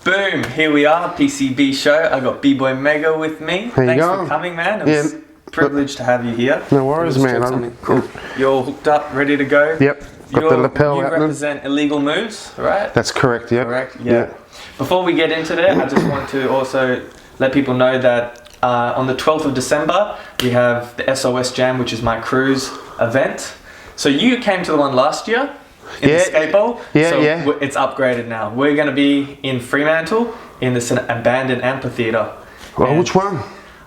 Boom, here we are, PCB show. I got Bboy Mega with me. Thanks for coming, man. It was a privilege to have you here. No worries, man. Cool. You're all hooked up, ready to go? Yep. Got the lapel you happening. represent illegal moves, right? That's correct, yeah. Correct, yeah. Before we get into that, I just want to also let people know that on the 12th of December, we have the SOS JAM, which is my cruise event. So you came to the one last year in the skate bowl. So it's upgraded now. We're going to be in Fremantle in this abandoned amphitheatre. Well, which one?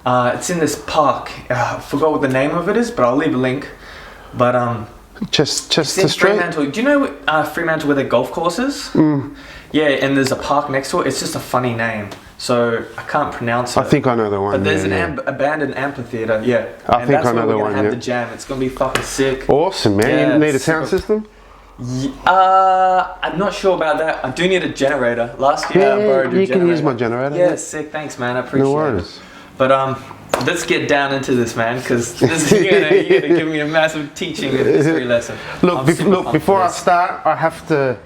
It's in this park. I forgot what the name of it is, but I'll leave a link. But just it's the in street. Fremantle. Do you know Fremantle where the golf course is? Yeah, and there's a park next to it. It's just a funny name, so I can't pronounce it. I think I know the one. But there's an abandoned amphitheatre. Yeah, I think I know the one. That's where we're gonna have the jam. It's gonna be fucking sick. Awesome, man. Yeah, you need a sound system? I'm not sure about that. I do need a generator. Last year I borrowed a generator. You can use my generator. Yeah, sick. Thanks, man. I appreciate it. No worries. But let's get down into this, man, because you're gonna give me a massive teaching in history lesson. Look, before I start, I have to.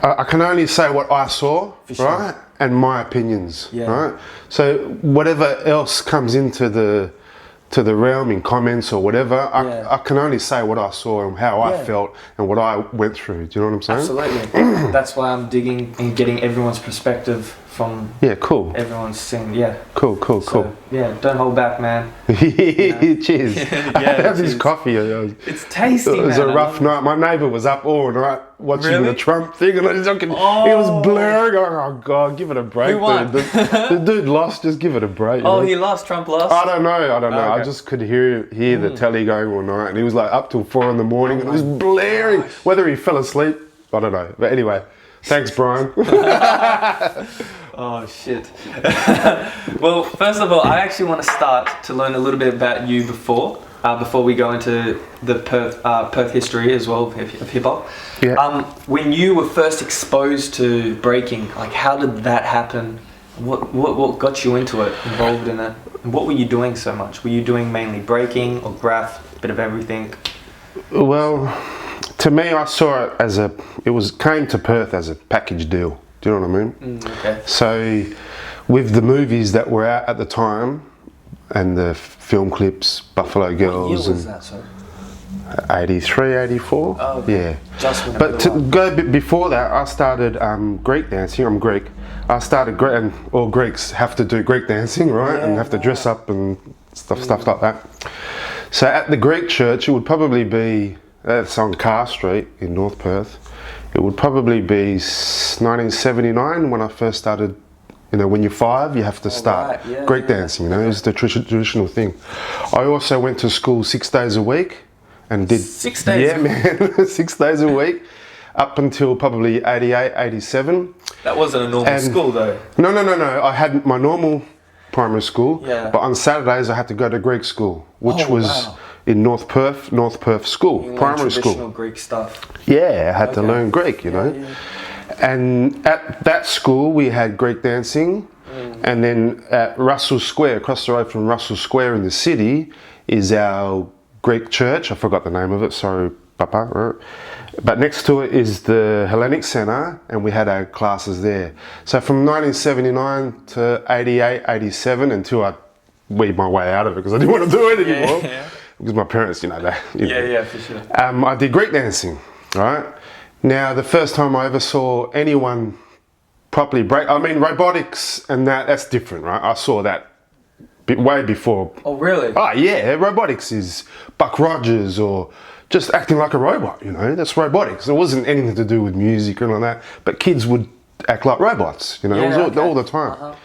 I can only say what I saw, right, and my opinions, right. So whatever else comes into the realm in comments or whatever, I can only say what I saw and how I felt and what I went through. Do you know what I'm saying? Absolutely. That's why I'm digging and getting everyone's perspective from everyone's scene. Cool. So, don't hold back, man. Cheers. I have this coffee. It's tasty, man. It was a rough night. My neighbour was up all night watching the Trump thing, and he was blaring. Oh God, give it a break. Who won? The dude lost. Just give it a break. Oh, he lost. Trump lost. I don't know. Okay. I just could hear the telly going all night, and he was like up till 4 in the morning, and it was blaring. Whether he fell asleep, I don't know. But anyway, thanks, Brian. Oh shit. Well, first of all, I actually want to start to learn a little bit about you before we go into the Perth history as well of hip hop. Yeah. When you were first exposed to breaking, like how did that happen? What got you into it, involved in it? And what were you doing so much? Were you doing mainly breaking or graph, a bit of everything? Well, to me, I saw it as came to Perth as a package deal. Do you know what I mean? Okay. So, with the movies that were out at the time, and the film clips, Buffalo Girls, what year was that, sorry? 83, 84. Oh, okay. Yeah. Just when but to go a bit before that, I started Greek dancing. I'm Greek. I started and all Greeks have to do Greek dancing, right? And have to dress up and stuff like that. So at the Greek church, it would probably be that's on Carr Street in North Perth. It would probably be 1979 when I first started. You know, when you're 5, you have to start Greek dancing. You know, it's the traditional thing. I also went to school 6 days a week and did 6 days. Yeah, man, 6 days a week up until probably 88, 87. That wasn't a normal school though. No. I had my normal primary school, but on Saturdays I had to go to Greek school, which was in North Perth School, primary school. Traditional Greek stuff. Yeah, I had to learn Greek, you know. And at that school we had Greek dancing, and then at Russell Square, across the road from Russell Square in the city, is our Greek church. I forgot the name of it, sorry, Papa. But next to it is the Hellenic Centre, and we had our classes there. So from 1979 to 88, 87, until I weed my way out of it because I didn't want to do it anymore. Because my parents, you know, for sure. I did Greek dancing, right? Now, the first time I ever saw anyone properly break, I mean, robotics and that's different, right? I saw that way before. Oh, really? Oh, yeah, robotics is Buck Rogers or just acting like a robot, you know, that's robotics. It wasn't anything to do with music or like that, but kids would act like robots, you know, it was all the time.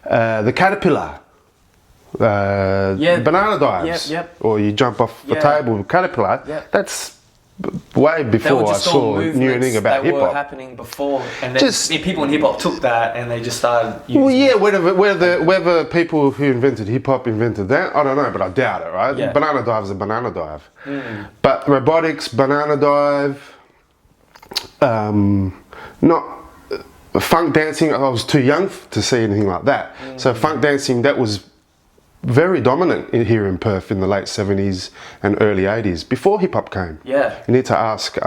The caterpillar. Banana dives, or you jump off a table with a caterpillar. That's way before I saw knew anything about hip hop. That were happening before, and then people in hip hop took that and they just started using whether people who invented hip hop invented that, I don't know, but I doubt it, right? Banana dive is a banana dive, but robotics, banana dive, not. Funk dancing, I was too young to see anything like that. So funk dancing, that was very dominant here in Perth in the late 70s and early 80s, before hip hop came. You need to ask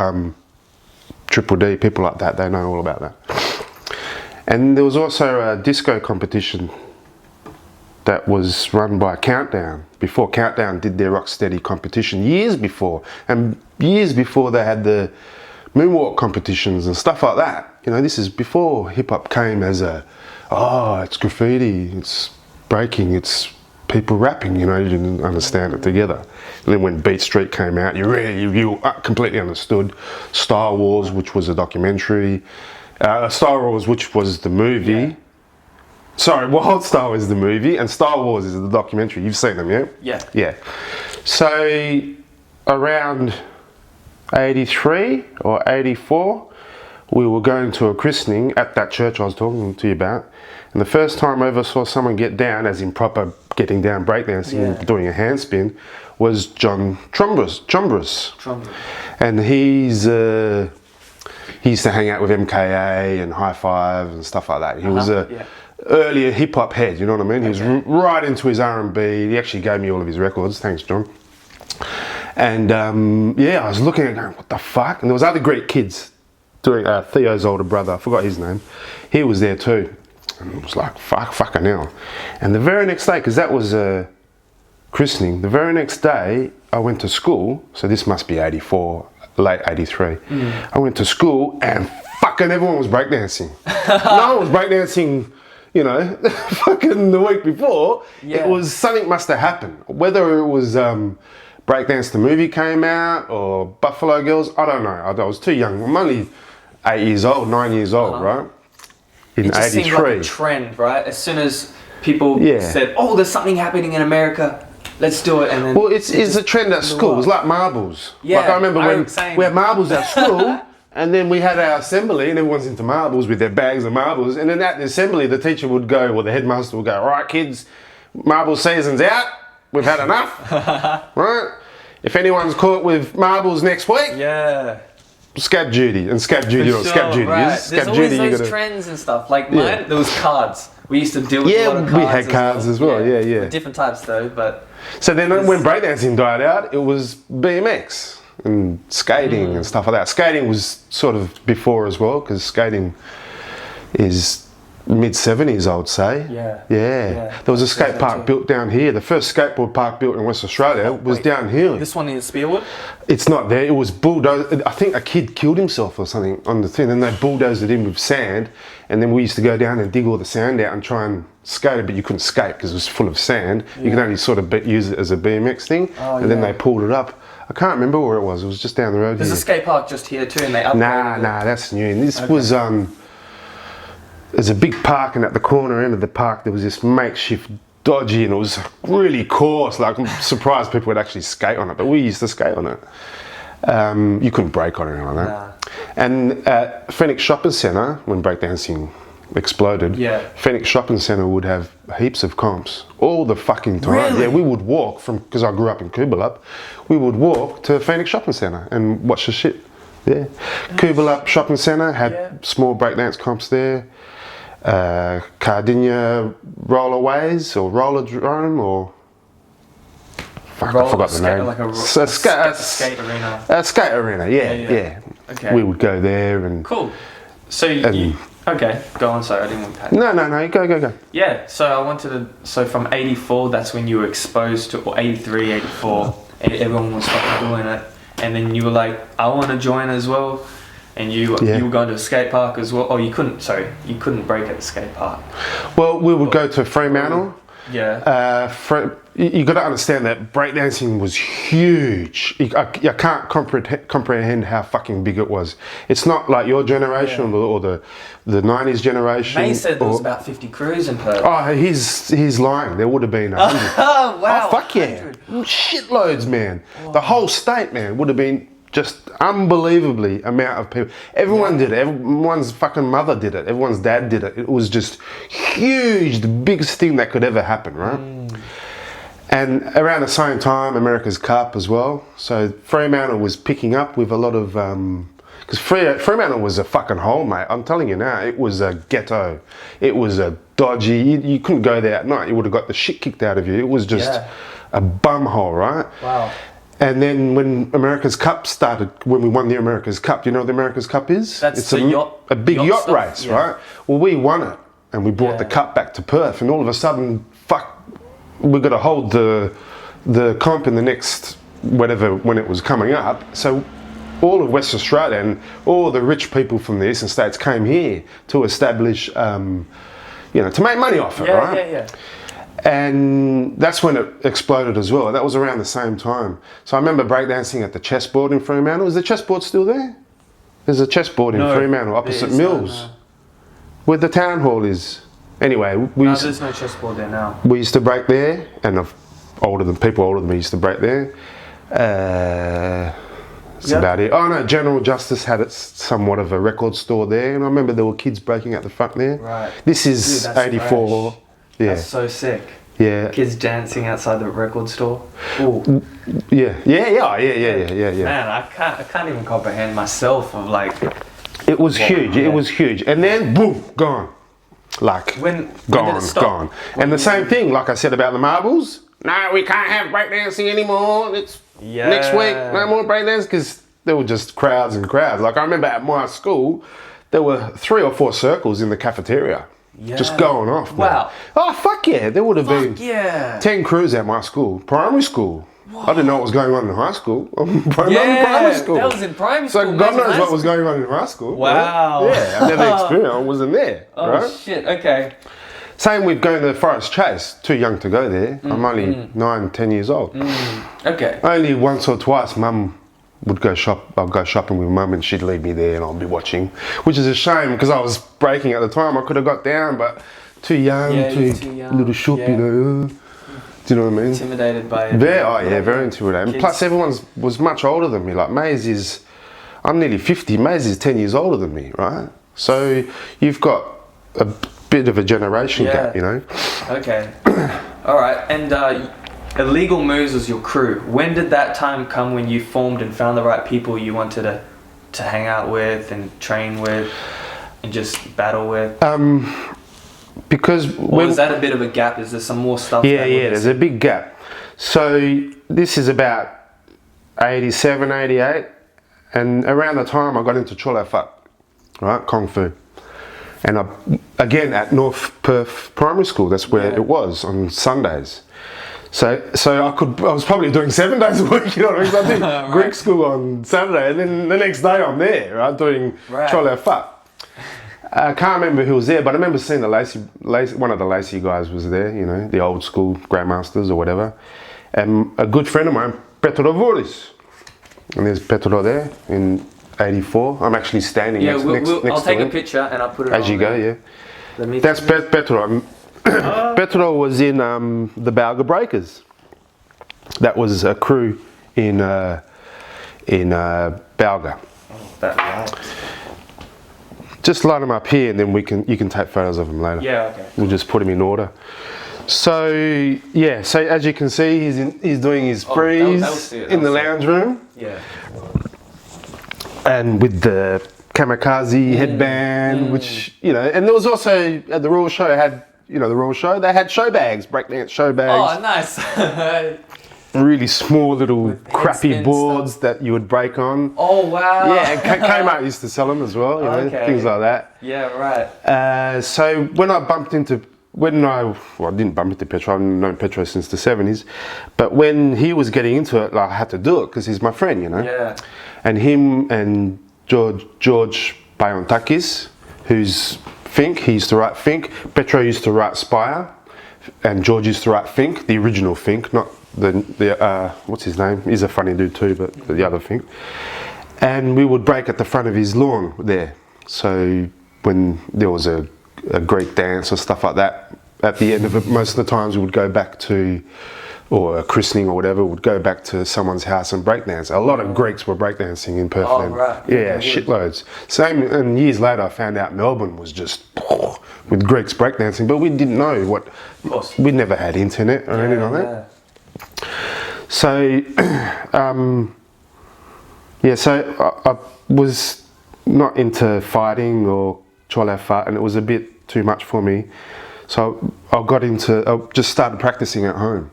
Triple D, people like that, they know all about that. And there was also a disco competition that was run by Countdown, before Countdown did their Rocksteady competition, years before. And years before they had the moonwalk competitions and stuff like that. You know, this is before hip-hop came as a, oh, it's graffiti, it's breaking, it's people rapping, you know, you didn't understand it together. And then when Beat Street came out, you completely understood. Star Wars, which was a documentary, Star Wars, which was the movie. Yeah. Sorry, Wild Star is the movie, and Star Wars is the documentary. You've seen them, yeah? Yeah. Yeah. So around 83 or 84, we were going to a christening at that church I was talking to you about. And the first time I ever saw someone get down, as in proper getting down breakdancing, doing a handspin, was John Trumbus. And he used to hang out with MKA and High Five and stuff like that. He was a earlier hip hop head, you know what I mean? He was right into his R&B. He actually gave me all of his records. Thanks, John. And yeah, I was looking at it going, what the fuck? And there was other Greek kids doing Theo's older brother. I forgot his name. He was there too. And it was like, fucking hell. And the very next day, because that was a christening, the very next day I went to school. So this must be 84, late 83. I went to school and fucking everyone was breakdancing. No one was breakdancing, you know, fucking the week before. It was, something must have happened. Whether it was Breakdance the movie came out or Buffalo Girls, I don't know. I was too young. I'm only 9 years old, right? In it just 83. seemed like a trend, right? As soon as people said, oh, there's something happening in America, let's do it. And then it's a trend at school. It was like marbles. Yeah, like I remember when we had marbles at school, and then we had our assembly, and everyone's into marbles with their bags of marbles. And then at the assembly, the teacher would go, or the headmaster would go, all right, kids, marble season's out. We've had enough, right? If anyone's caught with marbles next week, scab duty, and scab duty or scab duty. Right. Scab There's duty, always those trends and stuff. Like mine, there was cards. We used to deal with a lot of cards. We had cards as well. Yeah. Different types though, but. So then when breakdancing died out, it was BMX and skating and stuff like that. Skating was sort of before as well, because skating is mid-70s, I would say. Yeah. There was a skate park built down here. The first skateboard park built in West Australia was down here. This one in Spearwood? It's not there. It was bulldozed. I think a kid killed himself or something on the thing, and they bulldozed it in with sand. And then we used to go down and dig all the sand out and try and skate it, but you couldn't skate because it was full of sand. You could only sort of use it as a BMX thing. And then they pulled it up. I can't remember where it was. It was just down the road. There's a skate park just here too, and they upgraded it. Nah, that's new. And this was there's a big park, and at the corner end of the park there was this makeshift dodgy, and it was really coarse. Like, I'm surprised people would actually skate on it, but we used to skate on it. You couldn't break on it or anything like that. And at Phoenix Shopping Centre, when breakdancing exploded, Phoenix Shopping Centre would have heaps of comps all the fucking time. Really? Yeah, we would walk from, because I grew up in Coolbellup, we would walk to Phoenix Shopping Centre and watch the shit. Yeah, Coolbellup Shopping Centre had small breakdance comps there. Cardinia Rollerways or Rollerdrome or I forgot the name. Like a skate arena. A skate arena, yeah. Okay. We would go there and cool. So okay, go on. Sorry, I didn't want to. No, go. Yeah, so I wanted to. So from 84, that's when you were exposed to, or 83, 84, everyone was fucking doing it, and then you were like, I want to join as well. And you were going to a skate park as well. Oh, you couldn't break at the skate park. Well, we would go to Fremantle. Yeah. You got to understand that breakdancing was huge. I can't comprehend how fucking big it was. It's not like your generation or the 90s generation. May said there was about 50 crews in Perth. Oh, he's lying. There would have been 100. Oh, wow. Oh, fuck yeah. 100. Shitloads, man. Oh. The whole state, man, would have been just unbelievably amount of people. Everyone did it. Everyone's fucking mother did it. Everyone's dad did it. It was just huge, the biggest thing that could ever happen, right? And around the same time, America's Cup as well. So Fremantle was picking up with a lot of, because Fremantle was a fucking hole, mate. I'm telling you now, it was a ghetto. It was a dodgy, you couldn't go there at night. You would have got the shit kicked out of you. It was just a bum hole, right? Wow. And then when America's Cup started, when we won the America's Cup, do you know what the America's Cup is? It's a big yacht stuff? race, right? Well, we won it, and we brought the cup back to Perth, and all of a sudden, we're going to hold the comp in the next whatever when it was coming up. So all of West Australia and all the rich people from the eastern states came here to establish, to make money off it, right? Yeah. And that's when it exploded as well. That was around the same time. So I remember breakdancing at the chessboard in Fremantle. Is the chessboard still there? There's a chessboard in Fremantle opposite Mills, where the town hall is. Anyway, there's no chessboard there now. We used to break there, and people older than me used to break there. That's about it. Oh no, General Justice had somewhat of a record store there, and I remember there were kids breaking at the front there. Right. This is '84. Fresh. Yeah. That's so sick. Yeah. Kids dancing outside the record store. Ooh. Yeah. Man, I can't even comprehend myself of like. It was huge. Yeah. It was huge, and then boom, gone. Like when did it stop? Gone. And the same thing, like I said about the marbles. No, we can't have breakdancing anymore. It's next week. No more breakdance, because there were just crowds and crowds. Like I remember at my school, there were 3 or 4 circles in the cafeteria. Yeah. Just going off. Wow. Man. Oh, fuck yeah. There would have been 10 crews at my school, primary school. Whoa. I didn't know what was going on in high school. Primary school. That was in primary school. So God knows what was going on in high school. Wow. Right? Yeah, I never experienced. I wasn't there. Oh, right? shit. Okay. Same with going to the Forest Chase. Too young to go there. I'm only 9, 10 years old. Okay. Only once or twice, Mum would go shop. I'd go shopping with Mum, and she'd leave me there, and I'd be watching, which is a shame because I was breaking at the time. I could have got down, but too young, too young. Little shoop, you know. Do you know what I mean? Intimidated by it. Very intimidated. And plus, everyone was much older than me. Like I'm nearly 50. Maze is 10 years older than me, right? So you've got a bit of a generation gap, you know. Okay. All right. And Illegal Moves was your crew. When did that time come when you formed and found the right people you wanted to hang out with and train with and just battle with? Because was that a bit of a gap? Is there some more stuff? Yeah, there's a big gap. So this is about 87, 88, and around the time I got into Chola Fat, right, Kung Fu. And again at North Perth Primary School, that's where it was on Sundays. So I was probably doing 7 days a week, you know what I mean? So I did Greek school on Saturday, and then the next day I'm there, right, doing Chola Fat. I can't remember who was there, but I remember seeing one of the Lacey guys was there, you know, the old school grandmasters or whatever. And a good friend of mine, Petro Voris. And there's Petro there in '84. I'm actually standing next to him. I'll take a picture and I'll put it on. As you go, yeah. That's Petro. Petro was in the Balga Breakers. That was a crew in Balga. Oh, that right. Just line them up here, and then you can take photos of them later. Yeah, okay. We'll just put them in order. So so as you can see, he's doing his freeze in the lounge room. Yeah. And with the kamikaze headband, which and there was also at the Royal Show they had show bags, breakdance show bags. Oh, nice. Really small little crappy boards that you would break on. Oh wow! Yeah, and Kmart used to sell them as well, things like that. Yeah, right. So when I didn't bump into Petro. I've known Petro since the '70s, but when he was getting into it, I had to do it because he's my friend, you know. Yeah. And him and George Bayontakis, who's Fink, he used to write Fink. Petro used to write Spire, and George used to write Fink, the original Fink, not the what's his name? He's a funny dude too, but the other Fink. And we would break at the front of his lawn there. So when there was a Greek dance or stuff like that, at the end of it, most of the times we would go back to, or a christening or whatever, would go back to someone's house and breakdance. A lot of Greeks were breakdancing in Perth then. Right. Yeah, shitloads. Same, and years later I found out Melbourne was just with Greeks breakdancing, but we didn't know what. Of course. We never had internet or anything like that. So, so I was not into fighting or Chola Fat, and it was a bit too much for me. So I just started practicing at home.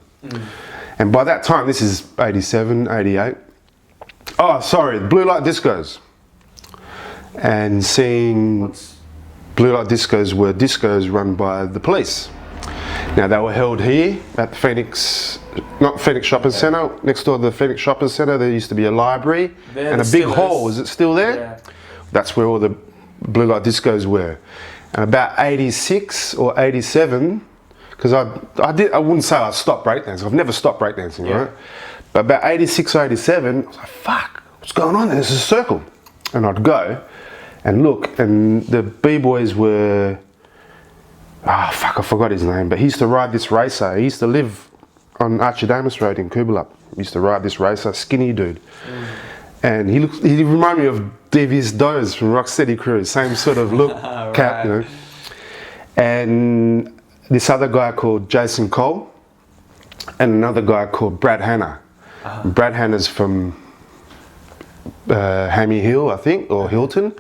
And by that time, this is 87, 88. Oh, sorry, blue light discos. And seeing blue light discos were discos run by the police. Now they were held here at Phoenix, not Phoenix Shopping Centre, next door to the Phoenix Shopping Centre there used to be a library and a big hall. Is it still there? Yeah. That's where all the blue light discos were. And about 86 or 87, because I wouldn't say I stopped breakdancing, I've never stopped breakdancing, right? But about 86 or 87, I was like, fuck, what's going on? There's a circle. And I'd go and look, and the B-boys were, I forgot his name, but he used to ride this racer. He used to live on Archidamus Road in Kubaluk. He used to ride this racer, skinny dude. And he reminded me of Devious Doze from Rocksteady Crew, same sort of look, cat, you know. And this other guy called Jason Cole, and another guy called Brad Hanna. Brad Hanna's from Hammy Hill, I think, or Hilton,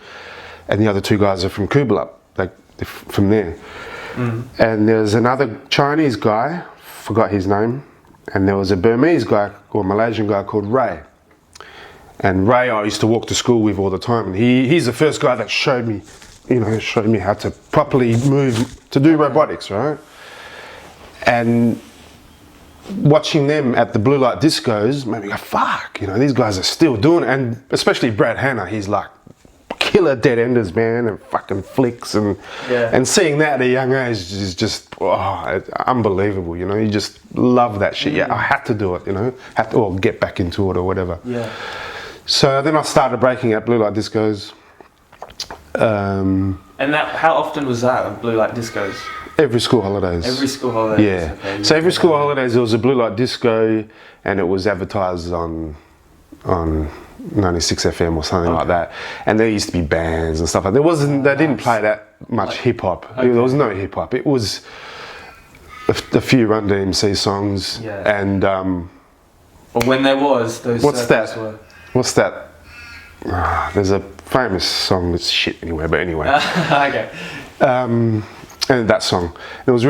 and the other two guys are from Kubaluk, like from there. And there's another Chinese guy, forgot his name, and there was a Burmese guy or Malaysian guy called Ray. And Ray I used to walk to school with all the time, and he's the first guy that showed me, how to properly move, to do robotics, right? And watching them at the blue light discos made me go, fuck, these guys are still doing it. And especially Brad Hanna, he's like killer dead enders, man, and fucking flicks, and seeing that at a young age is just unbelievable. You just love that shit. I had to do it, or get back into it or whatever. So then I started breaking at blue light discos. And how often was that, blue light discos? Every school holidays. Every school holidays. Yeah. Okay, so every school holidays there was a blue light disco, and it was advertised on 96 FM or something like that. And there used to be bands and stuff like that. They didn't play that much hip hop. There was no hip hop. It was a few Run DMC songs. And well, when there was those. What's that? There's a famous song that's shit anyway, but anyway. Okay. And that song, it was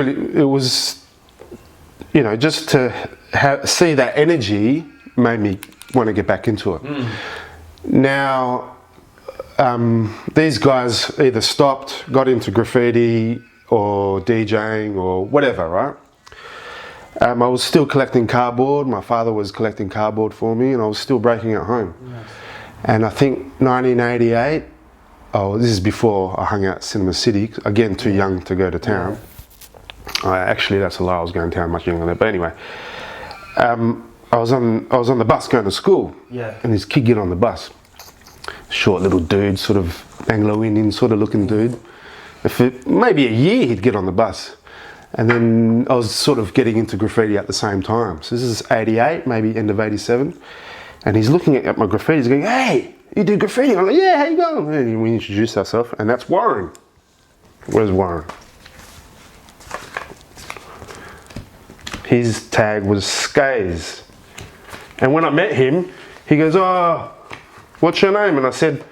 just to see that energy made me want to get back into it. Now, these guys either stopped, got into graffiti or DJing or whatever, right? I was still collecting cardboard. My father was collecting cardboard for me, and I was still breaking at home. Nice. And I think 1988, this is before I hung out at Cinema City, again too young to go to town. Actually, that's a lie, I was going to town much younger than that, but anyway. I was on the bus going to school, and this kid get on the bus. Short little dude, sort of Anglo-Indian sort of looking dude. For maybe a year he'd get on the bus. And then I was sort of getting into graffiti at the same time. So this is 88, maybe end of 87. And he's looking at my graffiti, he's going, hey, you do graffiti? I'm like, yeah, how you going? And we introduced ourselves, and that's Warren. Where's Warren? His tag was Skaze. And when I met him, he goes, oh, what's your name? And I said,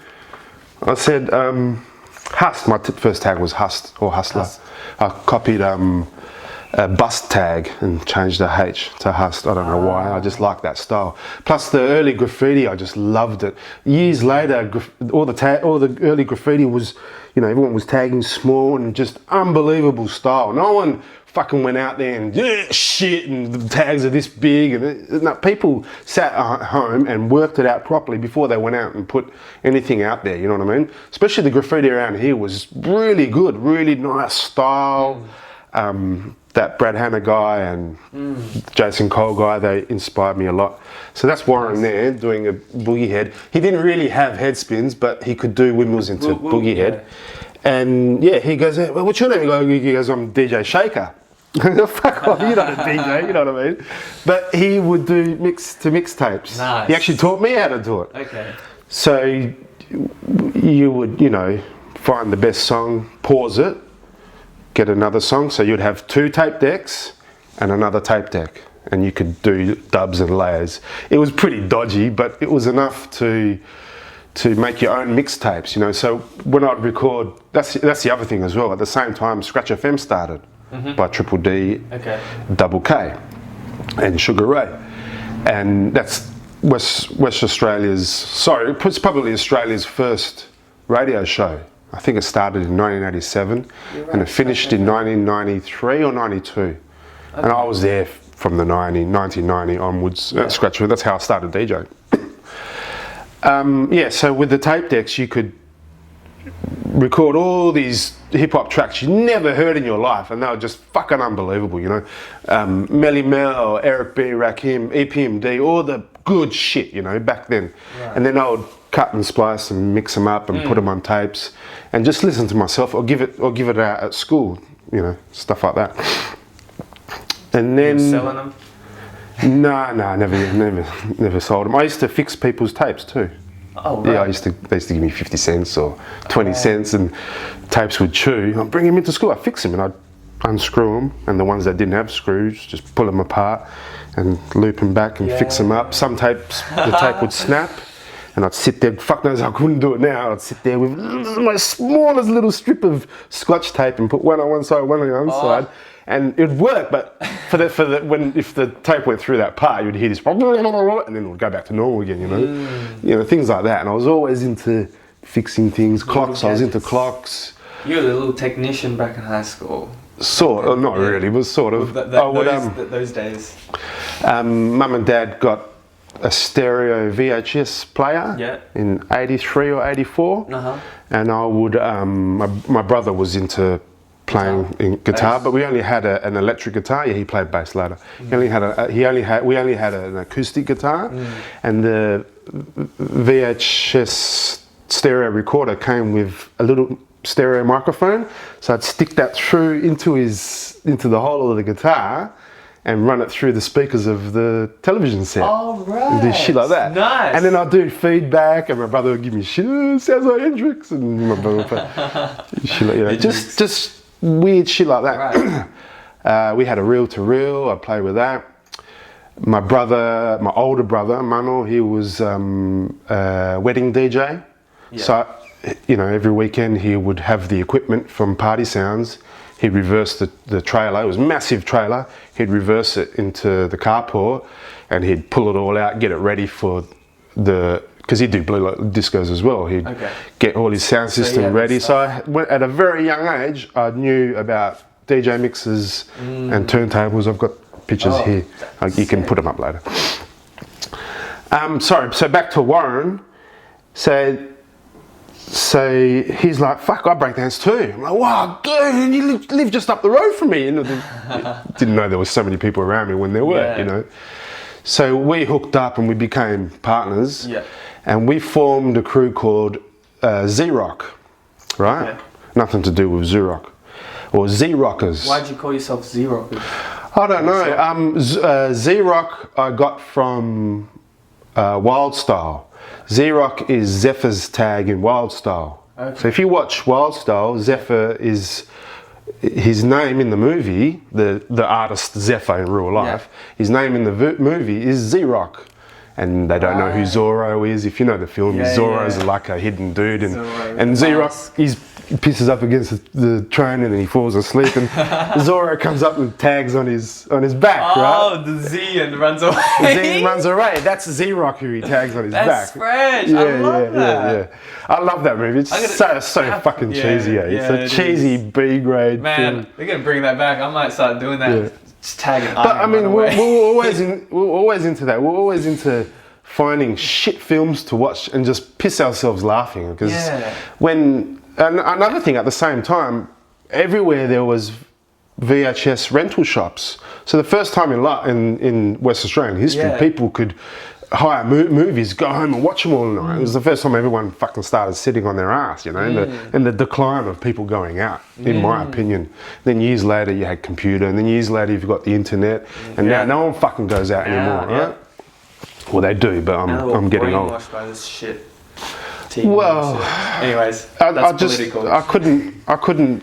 Hust. My first tag was Hust, or Hustler. Hust. I copied a bust tag and changed the H to Hust. I don't know why, I just like that style. Plus the early graffiti, I just loved it. Years later, all the early graffiti was, everyone was tagging small and just unbelievable style. No one fucking went out there and shit, and the tags are this big, and people sat at home and worked it out properly before they went out and put anything out there, you know what I mean? Especially the graffiti around here was really good, really nice style. That Brad Hanna guy and Jason Cole guy, they inspired me a lot. So that's Warren there doing a boogie head. He didn't really have head spins, but he could do windmills into boogie head. And he goes, well, what's your name? He goes, I'm DJ Shaker. Fuck off, you're not a DJ, you know what I mean? But he would do mixtapes. Nice. He actually taught me how to do it. Okay. So you would, find the best song, pause it, get another song. So you'd have 2 tape decks and another tape deck, and you could do dubs and layers. It was pretty dodgy, but it was enough to make your own mixtapes, So when I'd record, that's the other thing as well. At the same time, Scratch FM started by Triple D, Double K, and Sugar Ray. and that's West Australia's. Sorry, it's probably Australia's first radio show. I think it started in 1987 and it finished in 1993 or 92. Okay. And I was there from the 1990 onwards at Scratchwood. That's how I started DJing. So with the tape decks, you could record all these hip-hop tracks you never heard in your life, and they were just fucking unbelievable, you know. Melly Mel, Eric B, Rakim, EPMD, all the good shit, you know, back then. Right. And then I would cut and splice and mix them up and put them on tapes and just listen to myself, or give it out at school, you know, stuff like that. And then selling them? No, never sold them. I used to fix people's tapes too. Oh, right. Yeah, they used to give me 50 cents or 20 cents, and tapes would chew. I'd bring them into school, I'd fix them, and I'd unscrew them, and the ones that didn't have screws, just pull them apart and loop them back and fix them up. Some tapes, the tape would snap, and I'd sit there, fuck knows I couldn't do it now, I'd sit there with my smallest little strip of Scotch tape and put one on one side, one on the other side. And it'd work, but if the tape went through that part, you'd hear this, and then it would go back to normal again, you know, you know, things like that. And I was always into fixing things, clocks. I was into clocks. You were the little technician back in high school. Sort of, not really, but sort of. Those days. Mum and Dad got a stereo VHS player in '83 or '84, and I would. My brother was into playing guitar, but we only had an electric guitar. Yeah, he played bass later. We only had an acoustic guitar, and the VHS stereo recorder came with a little stereo microphone. So I'd stick that through into the hole of the guitar and run it through the speakers of the television set. Oh, right. And do shit like that. Nice. And then I'd do feedback, and my brother would give me shit. Oh, sounds like Hendrix, and my brother would play shit like, you know, just weird shit like that. Right. We had a reel-to-reel. I played with that. My older brother, Mano, he was a wedding DJ. Yeah. So, you know, every weekend he would have the equipment from Party Sounds. He'd reverse the trailer. It was a massive trailer. He'd reverse it into the carport, and he'd pull it all out, get it ready for because he'd do blue light discos as well. He'd get all his sound system ready. So at a very young age, I knew about DJ mixers and turntables. I've got pictures here. You can put them up later. So back to Warren. So he's like, fuck, I breakdance too. I'm like, wow, dude, you live just up the road from me. You know, didn't know there was so many people around me when there were, you know. So we hooked up and we became partners. Yeah. And we formed a crew called Z-Rock, right? Okay. Nothing to do with Z-Rock. Or Z-Rockers. Why'd you call yourself Z-Rockers? I don't know. Z-Rock I got from Wild Style. Z-Rock is Zephyr's tag in Wild Style. Okay. So if you watch Wild Style, Zephyr is his name in the movie, the artist Zephyr in real life, his name in the movie is Z-Rock. And they don't know who Zorro is. If you know the film, Zorro's like a hidden dude, and Z-Rock, he pisses up against the train and then he falls asleep, and Zorro comes up and tags on his back, right? Oh, the Z and runs away. Z runs away. That's Z-Rock who he tags on his back. That's fresh. I love that. Yeah. I love that movie. It's so fucking cheesy. It's a cheesy B-grade film. They're gonna bring that back. I might start doing that. Yeah. Just tagging. But I mean, we're always into that. We're always into finding shit films to watch and just piss ourselves laughing. Because another thing at the same time, everywhere there was VHS rental shops. So the first time in West Australian history, people could hire movies, go home and watch them all night. It was the first time everyone fucking started sitting on their ass, you know, in the decline of people going out, in my opinion. Then years later you had computer, and then years later you've got the internet, and now no one fucking goes out anymore, right? Well, they do, but I'm getting old. Brainwashed by this shit. TV anyways, that's political. I couldn't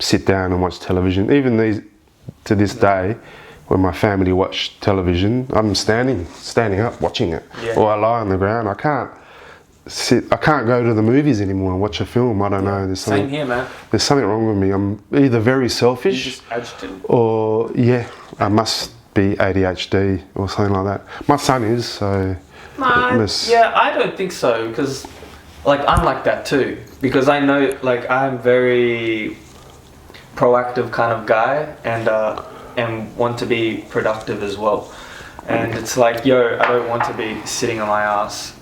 sit down and watch television, even to this day. When my family watch television, I'm standing up watching it, or I lie on the ground. I can't go to the movies anymore and watch a film. I don't know. Same here, man. There's something wrong with me. I'm either very selfish, just agitated, or I must be ADHD or something like that. My son is, so... Yeah, I don't think so, because like I'm like that too, because I know like I'm very proactive kind of guy, and want to be productive as well, and it's like, yo, I don't want to be sitting on my ass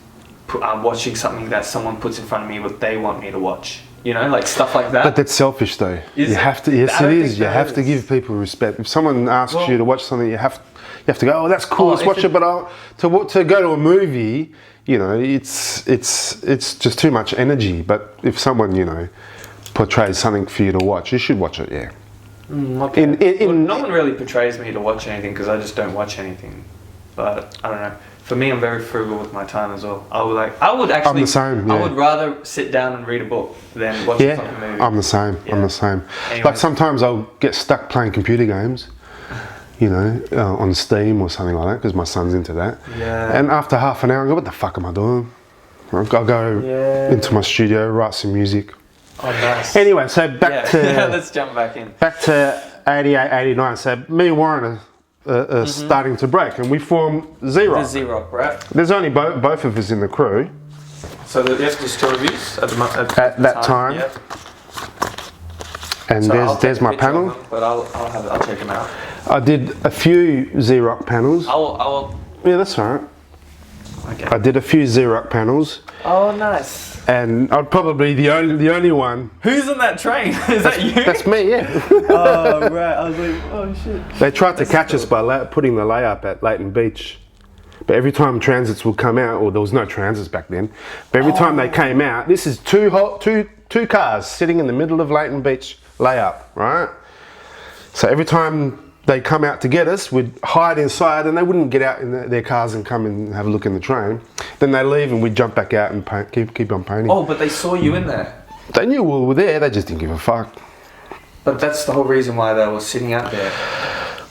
watching something that someone puts in front of me what they want me to watch, you know, like stuff like that. But that's selfish though. You have to, yes it is, you have to give people respect. If someone asks you to watch something, you have to go, oh that's cool, let's watch it, but to go to a movie, you know, it's just too much energy. But if someone, you know, portrays something for you to watch, you should watch it, yeah. Okay. No one really portrays me to watch anything, because I just don't watch anything. But I don't know. For me, I'm very frugal with my time as well. I would actually. I'm the same. Yeah. I would rather sit down and read a book than watch a fucking movie. I'm the same. Yeah. I'm the same. Anyways. Like sometimes I'll get stuck playing computer games, you know, on Steam or something like that, because my son's into that. Yeah. And after half an hour, I go, what the fuck am I doing? I'll go into my studio, write some music. Oh, nice. Anyway, so back to... let's jump back in. Back to 88, 89. So me and Warren are starting to break, and we form Z-Rock. The Z-Rock, right? There's only both of us in the crew. So there's just two of you at that time. Yeah. And so there's my panel. Them, but I'll check them out. I did a few Z-Rock panels. Yeah, that's all right. Okay. I did a few Z-Rock panels. Oh, nice. And I'm probably the only one. Who's on that train? Is that you? That's me, yeah. Oh, right. I was like, oh shit. They tried to catch us by putting the layup at Leighton Beach. But every time transits would come out, or there was no transits back then, but every time they came out, this is two cars sitting in the middle of Leighton Beach layup, right? So every time they come out to get us, we'd hide inside, and they wouldn't get out in their cars and come and have a look in the train. Then they leave and we'd jump back out and keep on painting. Oh, but they saw you in there. They knew we were there, they just didn't give a fuck. But that's the whole reason why they were sitting out there.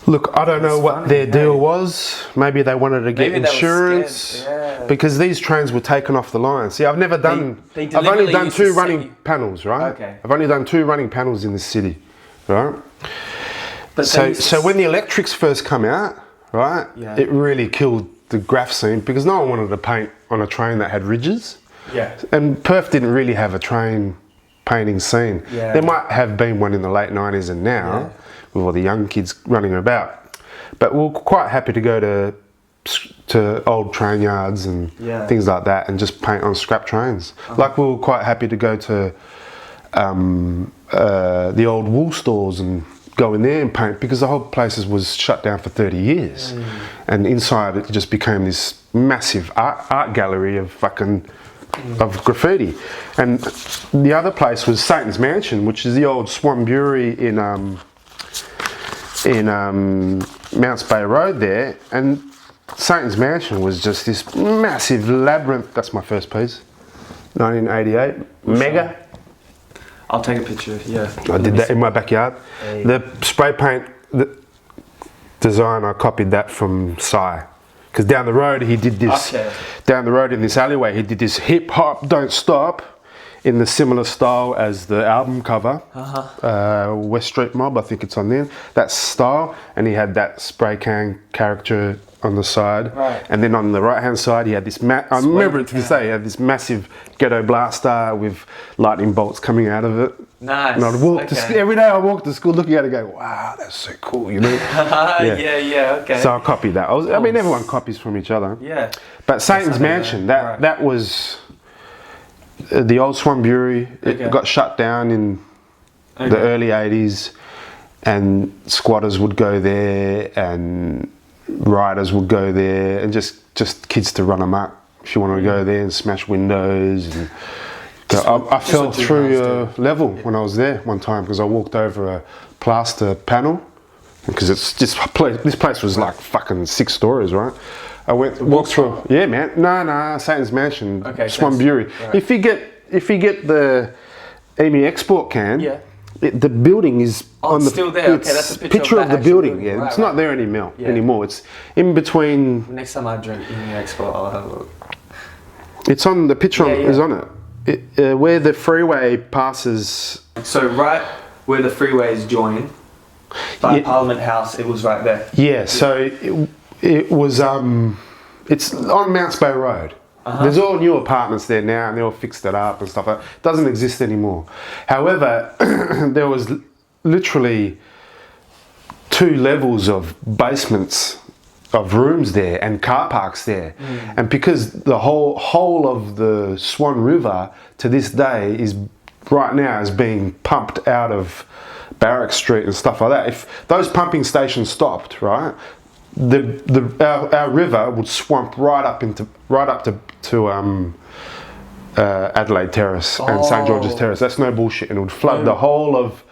Look, I don't know what their deal was. Maybe they wanted to get insurance. Yeah. Because these trains were taken off the line. See, I've never done... I've only done 2 running panels, right? Okay. I've only done 2 running panels in this city, right? But so when the electrics first come out, right, it really killed the graph scene, because no one wanted to paint on a train that had ridges. Yeah. And Perth didn't really have a train painting scene. Yeah. There might have been one in the late 90s and now, with all the young kids running about. But we're quite happy to go to old train yards and things like that and just paint on scrap trains. Like we were quite happy to go to the old wool stores and go in there and paint, because the whole place was shut down for 30 years. And inside it just became this massive art gallery of of graffiti. And the other place was Satan's Mansion, which is the old Swan Brewery in Mounts Bay Road there. And Satan's Mansion was just this massive labyrinth. That's my first piece, 1988, Mega. I'll take a picture, I did that in my backyard. Hey. The spray paint design, I copied that from Psy. Because down the road he did this, down the road in this alleyway, he did this hip hop, don't stop, in the similar style as the album cover. West Street Mob, I think it's on there. That style, and he had that spray can character on the side. Right. And then on the right hand side he had this, I remember it to this day, he had this massive ghetto blaster with lightning bolts coming out of it. Nice. And I'd walk to every day I walk to school looking at it and go, wow, that's so cool, you know? Okay. So I copied that. I mean, everyone copies from each other. Yeah. But Satan's Mansion, that was the old Swan Brewery. It got shut down in the early 80s, and squatters would go there and riders would go there, and just kids to run amok. If you wanted to go there and smash windows. And I fell through a level when I was there one time, because I walked over a plaster panel, because it's just this place was like fucking 6 stories, right? I walked through. Yeah, man. No, Satan's Mansion, Swan Brewery. Right. If you get the EMI export can, the building is on the. Still there. It's that's a picture of the building. Yeah, it's not there anymore. It's in between. Next time I drink EMI export, I'll have a look. It's on the picture. Is on it. Where the freeway passes. So right where the freeways join. by Parliament House, it was right there. Yeah, so it was, it's on Mounts Bay Road. There's all new apartments there now, and they all fixed it up and stuff like that. It doesn't exist anymore. However, there was literally 2 levels of basements of rooms there and car parks there. And because the whole of the Swan River to this day is right now is being pumped out of Barrack Street and stuff like that. If those pumping stations stopped, right, our river would swamp right up to Adelaide Terrace and St George's Terrace. That's no bullshit, and it would flood the whole of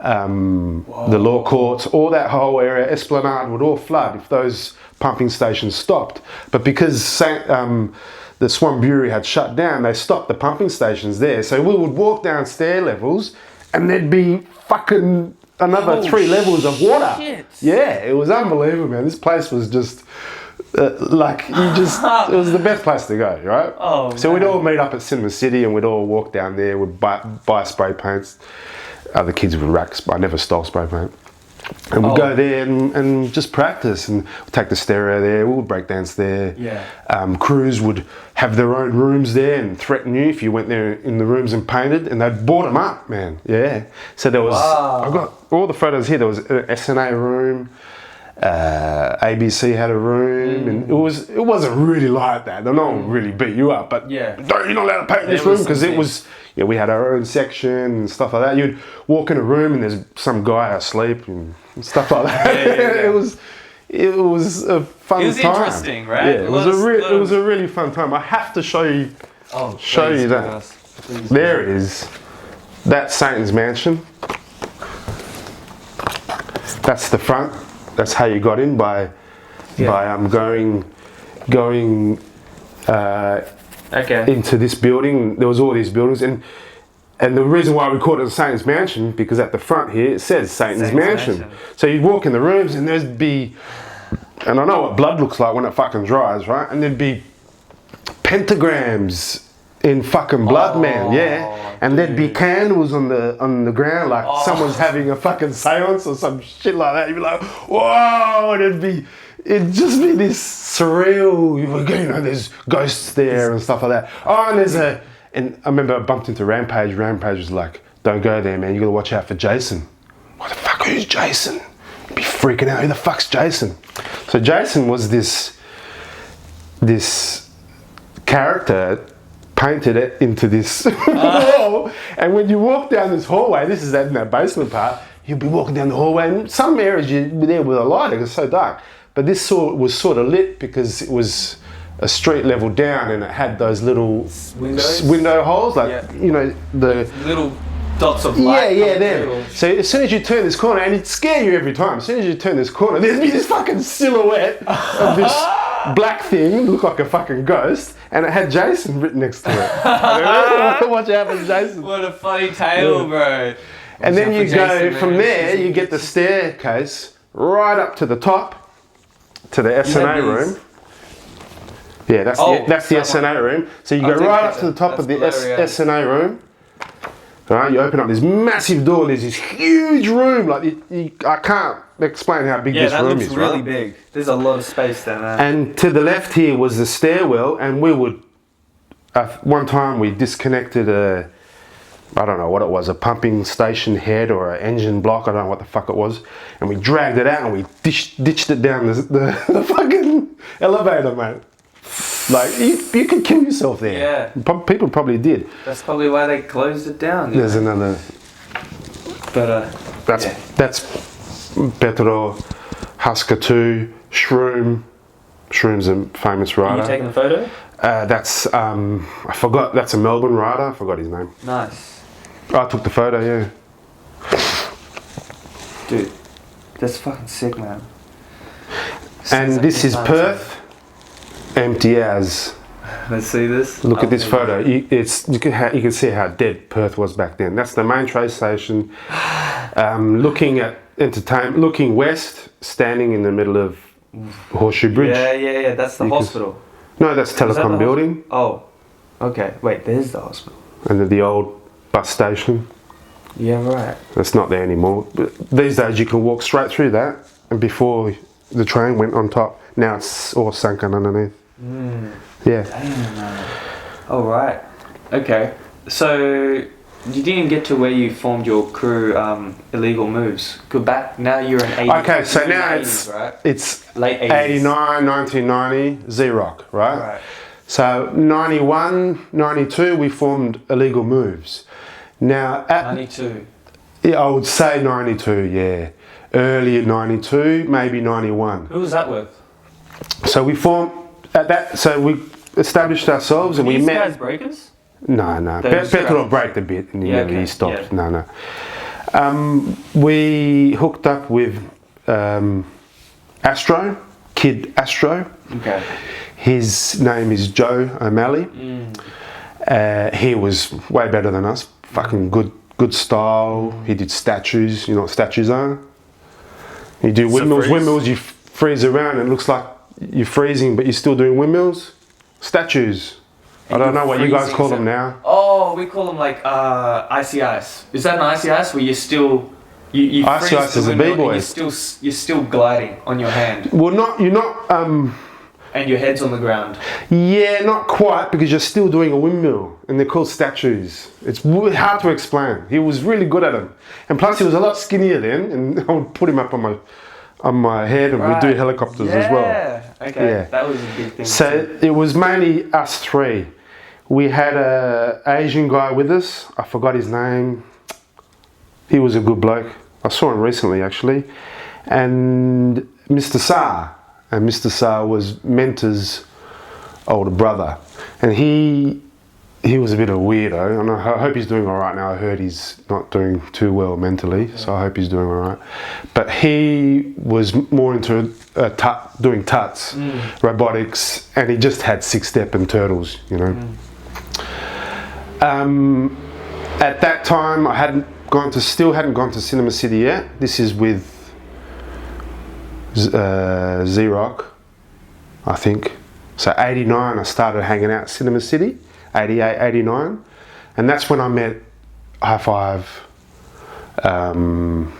the law courts, all that whole area, Esplanade would all flood if those pumping stations stopped. But because the Swan Brewery had shut down, they stopped the pumping stations there. So we would walk down stair levels and there'd be fucking another 3 levels of water. Shit. Yeah, it was unbelievable, man. This place was just it was the best place to go, right? Oh, so we'd all meet up at Cinema City and we'd all walk down there, we'd buy spray paints. Other kids would rack, I never stole spray paint. And we'd go there and just practice, and we'd take the stereo there, we would break dance there. Yeah. Crews would have their own rooms there and threaten you if you went there in the rooms and painted, and they'd board them up, man. Yeah. So there was, I've got all the photos here, there was an SNA room, ABC had a room, and it wasn't really like that. No one really beat you up, but you're not allowed to paint in this room because it was, we had our own section and stuff like that. You'd walk in a room and there's some guy asleep and stuff like that. It was a fun time. It was interesting, right? Yeah, it was a really fun time. I have to show you that. There it is. That's Satan's mansion. That's the front. That's how you got in by going into this building. There was all these buildings, and the reason why we called it Satan's Mansion, because at the front here it says Satan's Mansion. So you'd walk in the rooms and there'd be, and I know what blood looks like when it fucking dries, right? And there'd be pentagrams in fucking blood, man, and there'd be candles on the ground, like someone's having a fucking seance or some shit like that. You'd be like, whoa, and it'd just be this surreal, there's ghosts there and stuff like that. And I remember I bumped into Rampage. Rampage was like, don't go there, man, you gotta watch out for Jason. What the fuck, who's Jason? You'd be freaking out, who the fuck's Jason? So Jason was this character painted it into this wall, and when you walk down this hallway, this is in that basement part, you'll be walking down the hallway, and some areas you'd be there with a light, it was so dark, but this was sort of lit because it was a street level down and it had those little window holes, like the little dots of light. There. So as soon as you turn this corner, and it'd scare you every time, as soon as you turn this corner, there'd be this fucking silhouette of this black thing, looked like a fucking ghost, and it had Jason written next to it. Watch out for Jason. What a funny tale, bro. And then you go from there, you get the staircase right up to the top, to the SNA room. Yeah, that's the SNA room. So you go right up to the top of the SNA room. Right, you open up this massive door. There's this huge room. Like I can't explain how big this room is. Yeah, that looks really big. There's a lot of space there, man. And to the left here was the stairwell, and we would. One time we disconnected I don't know what it was, a pumping station head or an engine block. I don't know what the fuck it was, and we dragged it out and we ditched it down the fucking elevator, mate. Like you could kill yourself there. Yeah. People probably did. That's probably why they closed it down. There's another. But that's Petro, Husker 2, Shroom. Shroom's a famous rider. Are you taking a photo? That's I forgot. That's a Melbourne rider. I forgot his name. Nice. I took the photo. Yeah. Dude, that's fucking sick, man. And this is Perth. Empty as. Let's see this. Look at this photo. You can see how dead Perth was back then. That's the main train station. Looking at entertainment, looking west, standing in the middle of Horseshoe Bridge. Yeah. That's the hospital. No, that's Telecom Building. Oh, okay. Wait, there's the hospital. And then the old bus station. Yeah, right. It's not there anymore. But these days you can walk straight through that, and before the train went on top, now it's all sunken underneath. Yeah. Damn, man. All right. Okay. So you didn't get to where you formed your crew, Illegal Moves. Go back. Now you're an 80s. Okay, so now 80s, right? it's Late 80s. 89, 1990, Z-Rock, right? Right. So 91, 92, we formed Illegal Moves. Now at 92. yeah, I would say 92, yeah. Early 92, maybe 91. Who was that with? So we formed at that. So we established ourselves, and we These met. guys breakers? No. Those Petrol braked a bit, and Yeah, he okay, stopped. yeah. No. We hooked up with Astro, Kid Astro. Okay. His name is Joe O'Malley. He was way better than us. Fucking good style. He did statues. You know what statues are? You do windmills. freeze? Windmills, you freeze around and it looks like you're freezing, but you're still doing windmills. Statues. I don't know what you guys call them now. Oh, we call them like icy ice. Is that an icy ice where you still you Icy freeze ice the is a windmill and B-boy. you're still gliding on your hand Well, you're not. and your head's on the ground. Yeah, not quite, because you're still doing a windmill, and they're called statues. It's hard to explain. He was really good at them, and plus he was a lot skinnier then, and I would put him up on my head, and we'd do helicopters as well. Yeah. Okay. Yeah. That was a big thing. So too. it was mainly us three. We had a Asian guy with us. I forgot his name. He was a good bloke. I saw him recently actually, and Mr. Sa. And Mr. Sa was Mentor's older brother, and he was a bit of a weirdo. And I hope he's doing all right now. I heard he's not doing too well mentally, so I hope he's doing all right. But he was more into doing tuts, robotics, and he just had 6-step and turtles, you know. At that time, I still hadn't gone to Cinema City yet. This is with Z-Rock, I think. So 89 I started hanging out at Cinema City, 88, 89, and that's when I met High Five, and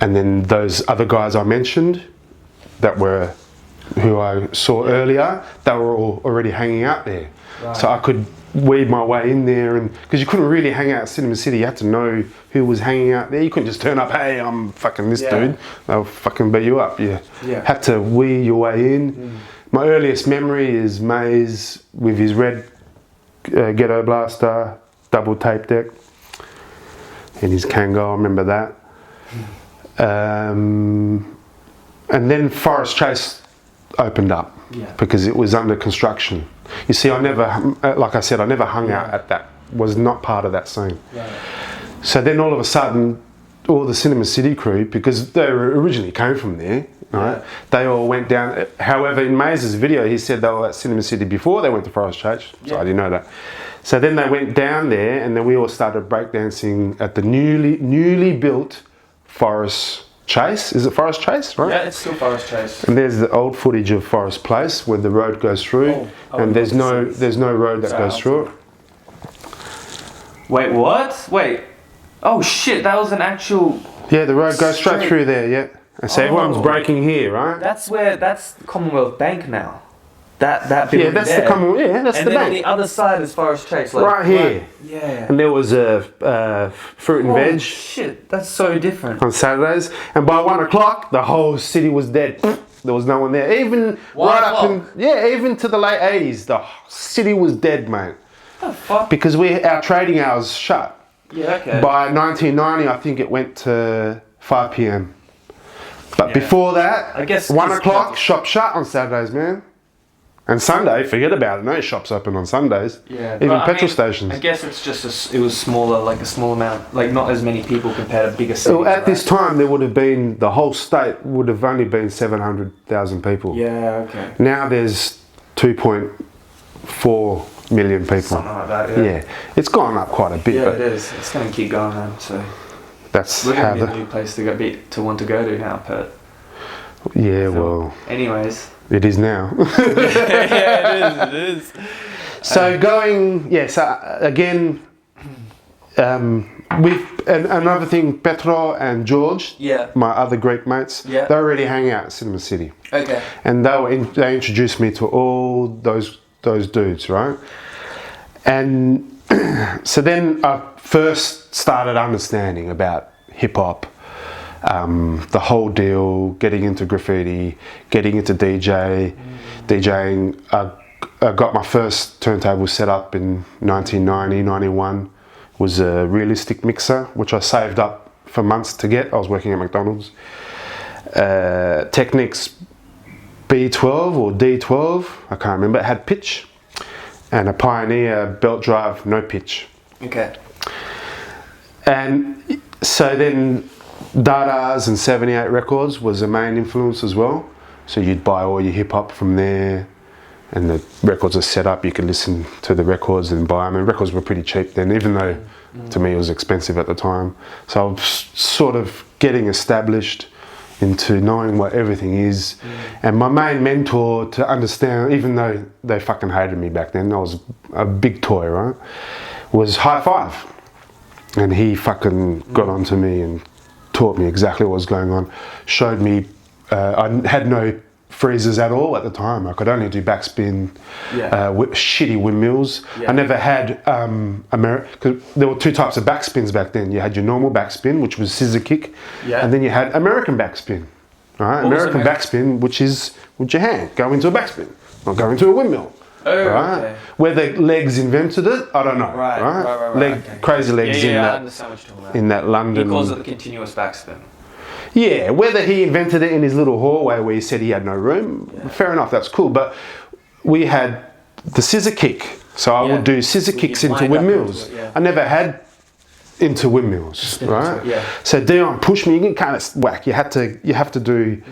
then those other guys I mentioned who I saw earlier, they were all already hanging out there. Right. So I could weed my way in there, and because you couldn't really hang out at Cinema City, you had to know who was hanging out there. You couldn't just turn up, hey, I'm fucking this dude. They'll fucking beat you up. You had to weed your way in. My earliest memory is Maze with his red Ghetto Blaster, double tape deck, and his Kango, I remember that. And then Forest Chase opened up because it was under construction. You see, like I said, I never hung out at that, was not part of that scene. Right. So then all of a sudden, all the Cinema City crew, because they originally came from there, right? They all went down. However, in Maze's video, he said they were at Cinema City before they went to Forest Chase, so I didn't know that. So then they went down there, and then we all started breakdancing at the newly built Forest Chase. Is it Forest Chase, right? Yeah, it's still Forest Chase. And there's the old footage of Forest Place where the road goes through, and there's no road that goes through it. Wait, what? Wait. Oh shit, that was an actual... Yeah, the road goes straight through there, yeah. And so everyone's breaking here, right? That's Commonwealth Bank now. That building that's there. the Commonwealth, yeah, that's the bank. And then on the other side is Forest Chase. Like, right here. Yeah. And there was a fruit and veg. Shit, that's so different. On Saturdays. And by 1 o'clock, the whole city was dead. There was no one there. Even right up even to the late 80s, the city was dead, mate. Oh, fuck. Because our trading hours shut. Yeah, okay. By 1990, I think it went to 5 p.m. But before that, I guess 1 o'clock, shop shut on Saturdays, man. And Sunday, forget about it. No shops open on Sundays. Yeah. Even petrol stations. I guess it's just it was smaller, like a small amount, like not as many people compared to bigger cities. Well, at this time, there would have been, the whole state would have only been 700,000 people. Yeah, okay. Now there's 2.4 million people. Something like that, yeah. It's gone up quite a bit. Yeah, but it is. It's going to keep going, man. So that's we're how going to be a new place to want to go to now, Perth. Yeah, well. Anyways. It is now. Yeah, it is. So again, and another thing, Petro and George, my other Greek mates, they already hang out at Cinema City. Okay. And they introduced me to all those dudes, right? And so then I first started understanding about hip hop, the whole deal, getting into graffiti, getting into DJing. I got my first turntable set up in 1990, 91. It was a realistic mixer, which I saved up for months to get. I was working at McDonald's. Technics B12 or D12, I can't remember. It had pitch. And a Pioneer belt drive, no pitch. Okay. And so then Dada's and 78 Records was a main influence as well. So you'd buy all your hip hop from there, and the records are set up. You could listen to the records and buy them. And records were pretty cheap then, even though to me it was expensive at the time. So I was sort of getting established into knowing what everything is. And my main mentor to understand, even though they fucking hated me back then, I was a big toy, right, was High Five. And he fucking got onto me and taught me exactly what was going on. Showed me, I had no freezers at all at the time. I could only do backspin, shitty windmills. I never had because there were two types of backspins back then. You had your normal backspin, which was scissor kick, and then you had American backspin. Right, American backspin, which is with your hand, go into a backspin, not go into a windmill. Oh, right? Okay. Whether legs invented it, I don't know. Right. Crazy legs in that. I understand what you're talking about. In that London. He calls it the continuous backspin. Yeah, whether he invented it in his little hallway where he said he had no room, fair enough, that's cool. But we had the scissor kick, so I would do scissor kicks into windmills. I never had into windmills, right? So Dion pushed me. You can kind of whack. You have to do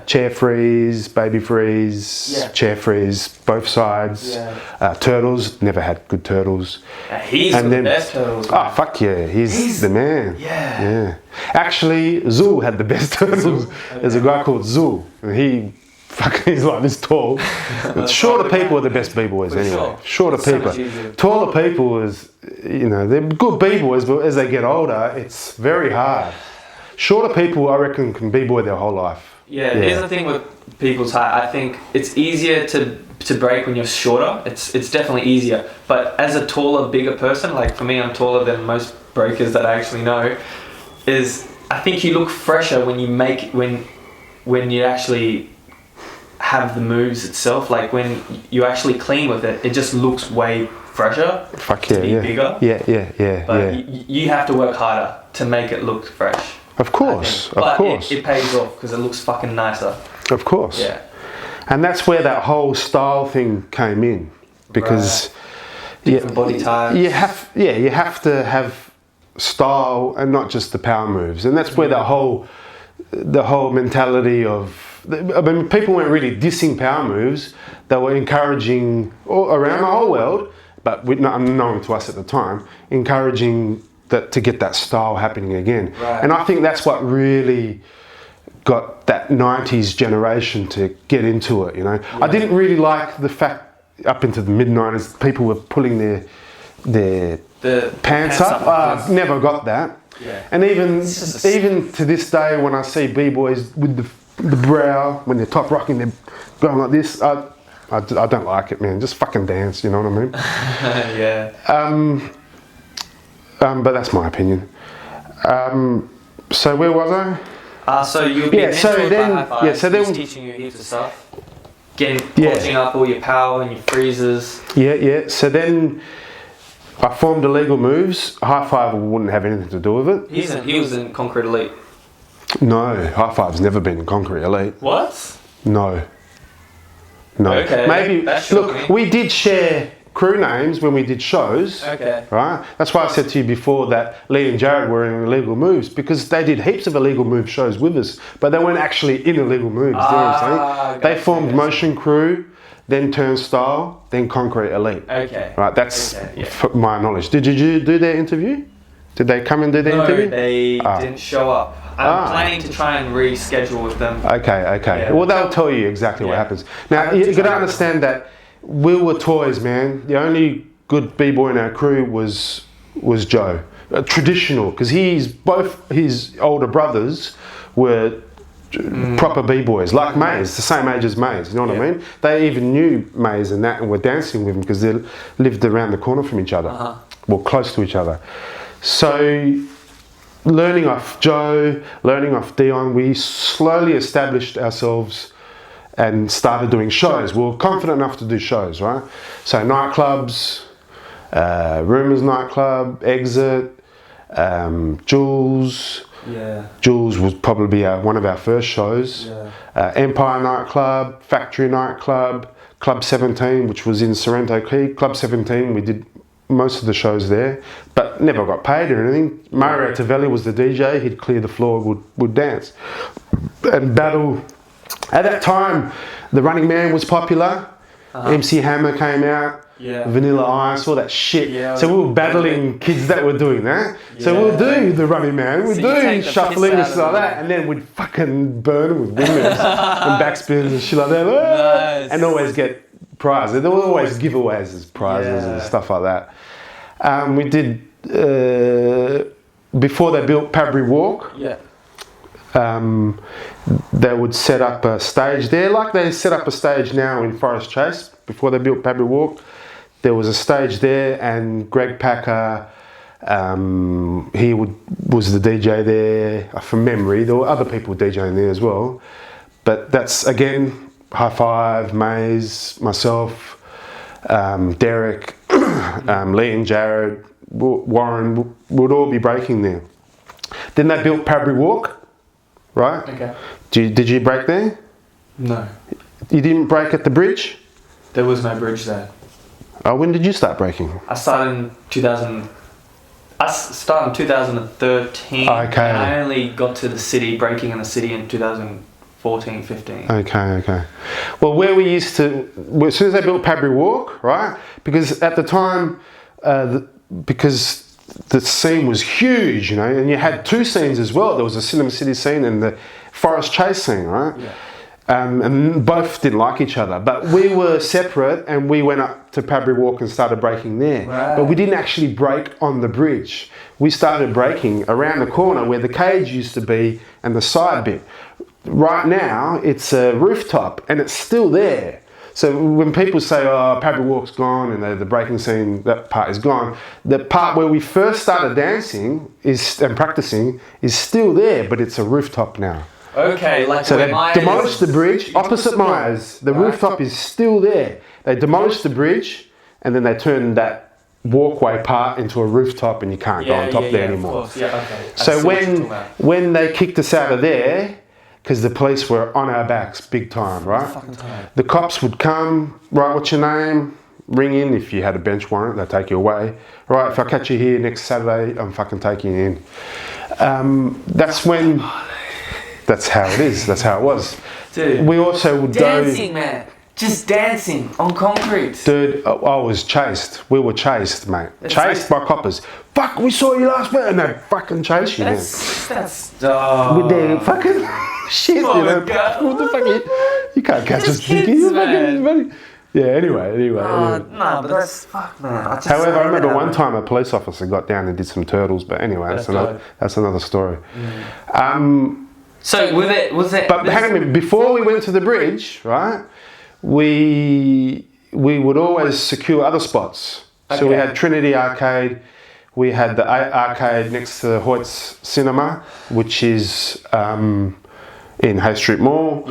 chair freeze, baby freeze, chair freeze, both sides. Turtles, never had good turtles. He's the best turtles. Oh fuck yeah, he's the man. Yeah. Actually, Zul had the best turtles. There's a guy called Zul, and he's like this tall. Shorter people are the best b-boys anyway. Shorter people. Taller people is, they're good b-boys, but as they get older, it's very hard. Shorter people, I reckon, can b-boy their whole life. Here's the thing with people's height. I think it's easier to break when you're shorter. It's definitely easier. But as a taller, bigger person, like for me, I'm taller than most breakers that I actually know, I think you look fresher when you actually have the moves itself. Like when you actually clean with it, it just looks way fresher. To be bigger. But you have to work harder to make it look fresh. Of course, of course. It pays off because it looks fucking nicer. Of course. Yeah. And that's where that whole style thing came in, because different body types. You have to have style and not just the power moves, and that's where the whole mentality of. I mean, people weren't really dissing power moves. They were encouraging around the whole world, but unknown to us at the time, encouraging that to get that style happening again. And I think that's what really got that 90s generation to get into it, I didn't really like the fact up into the mid-90s people were pulling their pants up. I never got that. And even to this day, when I see b-boys with the brow, when they're top rocking, they're going like this, I don't like it, man. Just fucking dance, you know what I mean? But that's my opinion. So where was I? So you'll be mentored by High Five. So then he's teaching you heaps of stuff. Polishing up all your power and your freezers. So then I formed Illegal Moves. High Five wouldn't have anything to do with it. He was in Concrete Elite. No, High Five's never been in Concrete Elite. What? No. Okay. Maybe. Look, we did share crew names when we did shows. Okay. Right? That's why I said to you before that Lee and Jared were in Illegal Moves, because they did heaps of Illegal Move shows with us, but they weren't actually in Illegal Moves. They formed Motion Crew, then Turnstile, then Concrete Elite. Okay. Right? That's my knowledge. Did you do their interview? Did they come and do their interview? No, they didn't show up. I'm planning to try and reschedule with them. Okay. Yeah. Well, they'll tell you exactly what happens. Now, you got to understand that we were toys, man. The only good b-boy in our crew was Joe. traditional, because both his older brothers were proper b-boys, like Maze, the same age as Maze, you know what I mean? They even knew Maze and that and were dancing with him because they lived around the corner from each other, well, close to each other. So learning off Joe, learning off Dion, we slowly established ourselves and started doing shows. We were confident enough to do shows, right? So nightclubs, Rumours nightclub, Exit, Jules. Jules was probably one of our first shows. Empire nightclub, Factory nightclub, Club 17, which was in Sorrento Key. Club 17, we did most of the shows there, but never got paid or anything. Mario Tavelli was the DJ. He'd clear the floor, would dance and battle. At that time, the Running Man was popular. MC Hammer came out. Vanilla Ice, all that shit. So we were battling kids that were doing that. So we'll do the Running Man, we'd do shuffling and stuff like that, and then we'd fucking burn them with windmills and backspins and shit like that. And always get prizes. There were always giveaways as prizes and stuff like that. We did, before they built Pabry Walk, they would set up a stage there, like they set up a stage now in Forest Chase. Before they built Pabry Walk, there was a stage there, and Greg Packer, he was the DJ there from memory. There were other people DJing there as well, but that's again High Five, Maze, myself, Derek, Lee and Jared, Warren would all be breaking there. Then they built Pabry Walk, right? Okay. Did you break there? No. You didn't break at the bridge? There was no bridge there. Oh, when did you start breaking? I started in 2013. Okay. And I only got to the city, breaking in the city in 2014, 15. Okay. Well, where we used to, as soon as they built Pabry Walk, right? Because at the time, because the scene was huge, you know, and you had two scenes as well. There was a Cinema City scene and the Forest Chase scene, right? And both didn't like each other, but we were separate, and we went up to Pabry Walk and started breaking there. But we didn't actually break on the bridge. We started breaking around the corner where the cage used to be and the side bit. Right now, it's a rooftop and it's still there. So when people say, oh, Pabry Walk's gone and the breaking scene, that part is gone, the part where we first started dancing and practicing is still there, but it's a rooftop now. Okay, like so they demolished the bridge opposite Myers. The rooftop is still there. They demolished the bridge and then they turned that walkway part into a rooftop, and you can't go on top there anymore. So when they kicked us out of there, because the police were on our backs big time, right? The cops would come, right, what's your name? Ring in. If you had a bench warrant, they'd take you away. Right, if I catch you here next Saturday, I'm fucking taking you in. That's how it is. That's how it was. Dude, we also would dancing, man. Just dancing on concrete. Dude, I was chased. We were chased, mate. Chased by coppers. Fuck, we saw you last week, and they fucking chased you, man. With their fucking shit, you know. What the fuck? You can't catch us, Dickie. Man. Yeah, anyway. No, but that's fuck, man. However, I remember one time a police officer got down and did some turtles, but anyway, that's another story. So was it? But hang on a minute. Before we went to the bridge, right? We would always secure other spots. So we had Trinity Arcade. We had the arcade next to Hoyt's Cinema, which is in Hay Street Mall.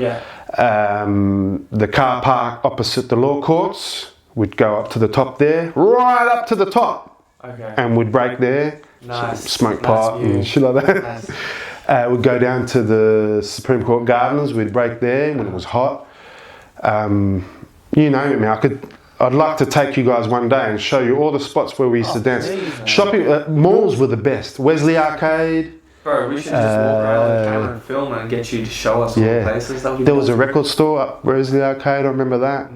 The car park opposite the law courts. We'd go up to the top there, right up to the top, and we'd break there. Smoke pot and shit like that. We'd go down to the Supreme Court Gardens. We'd break there when it was hot. You know me. I'd like to take you guys one day and show you all the spots where we used to dance. Shopping malls were the best. Wesley Arcade. Bro, we should just walk around with the camera and film and get you to show us all the places. There was a record store up Wesley Arcade. I remember that.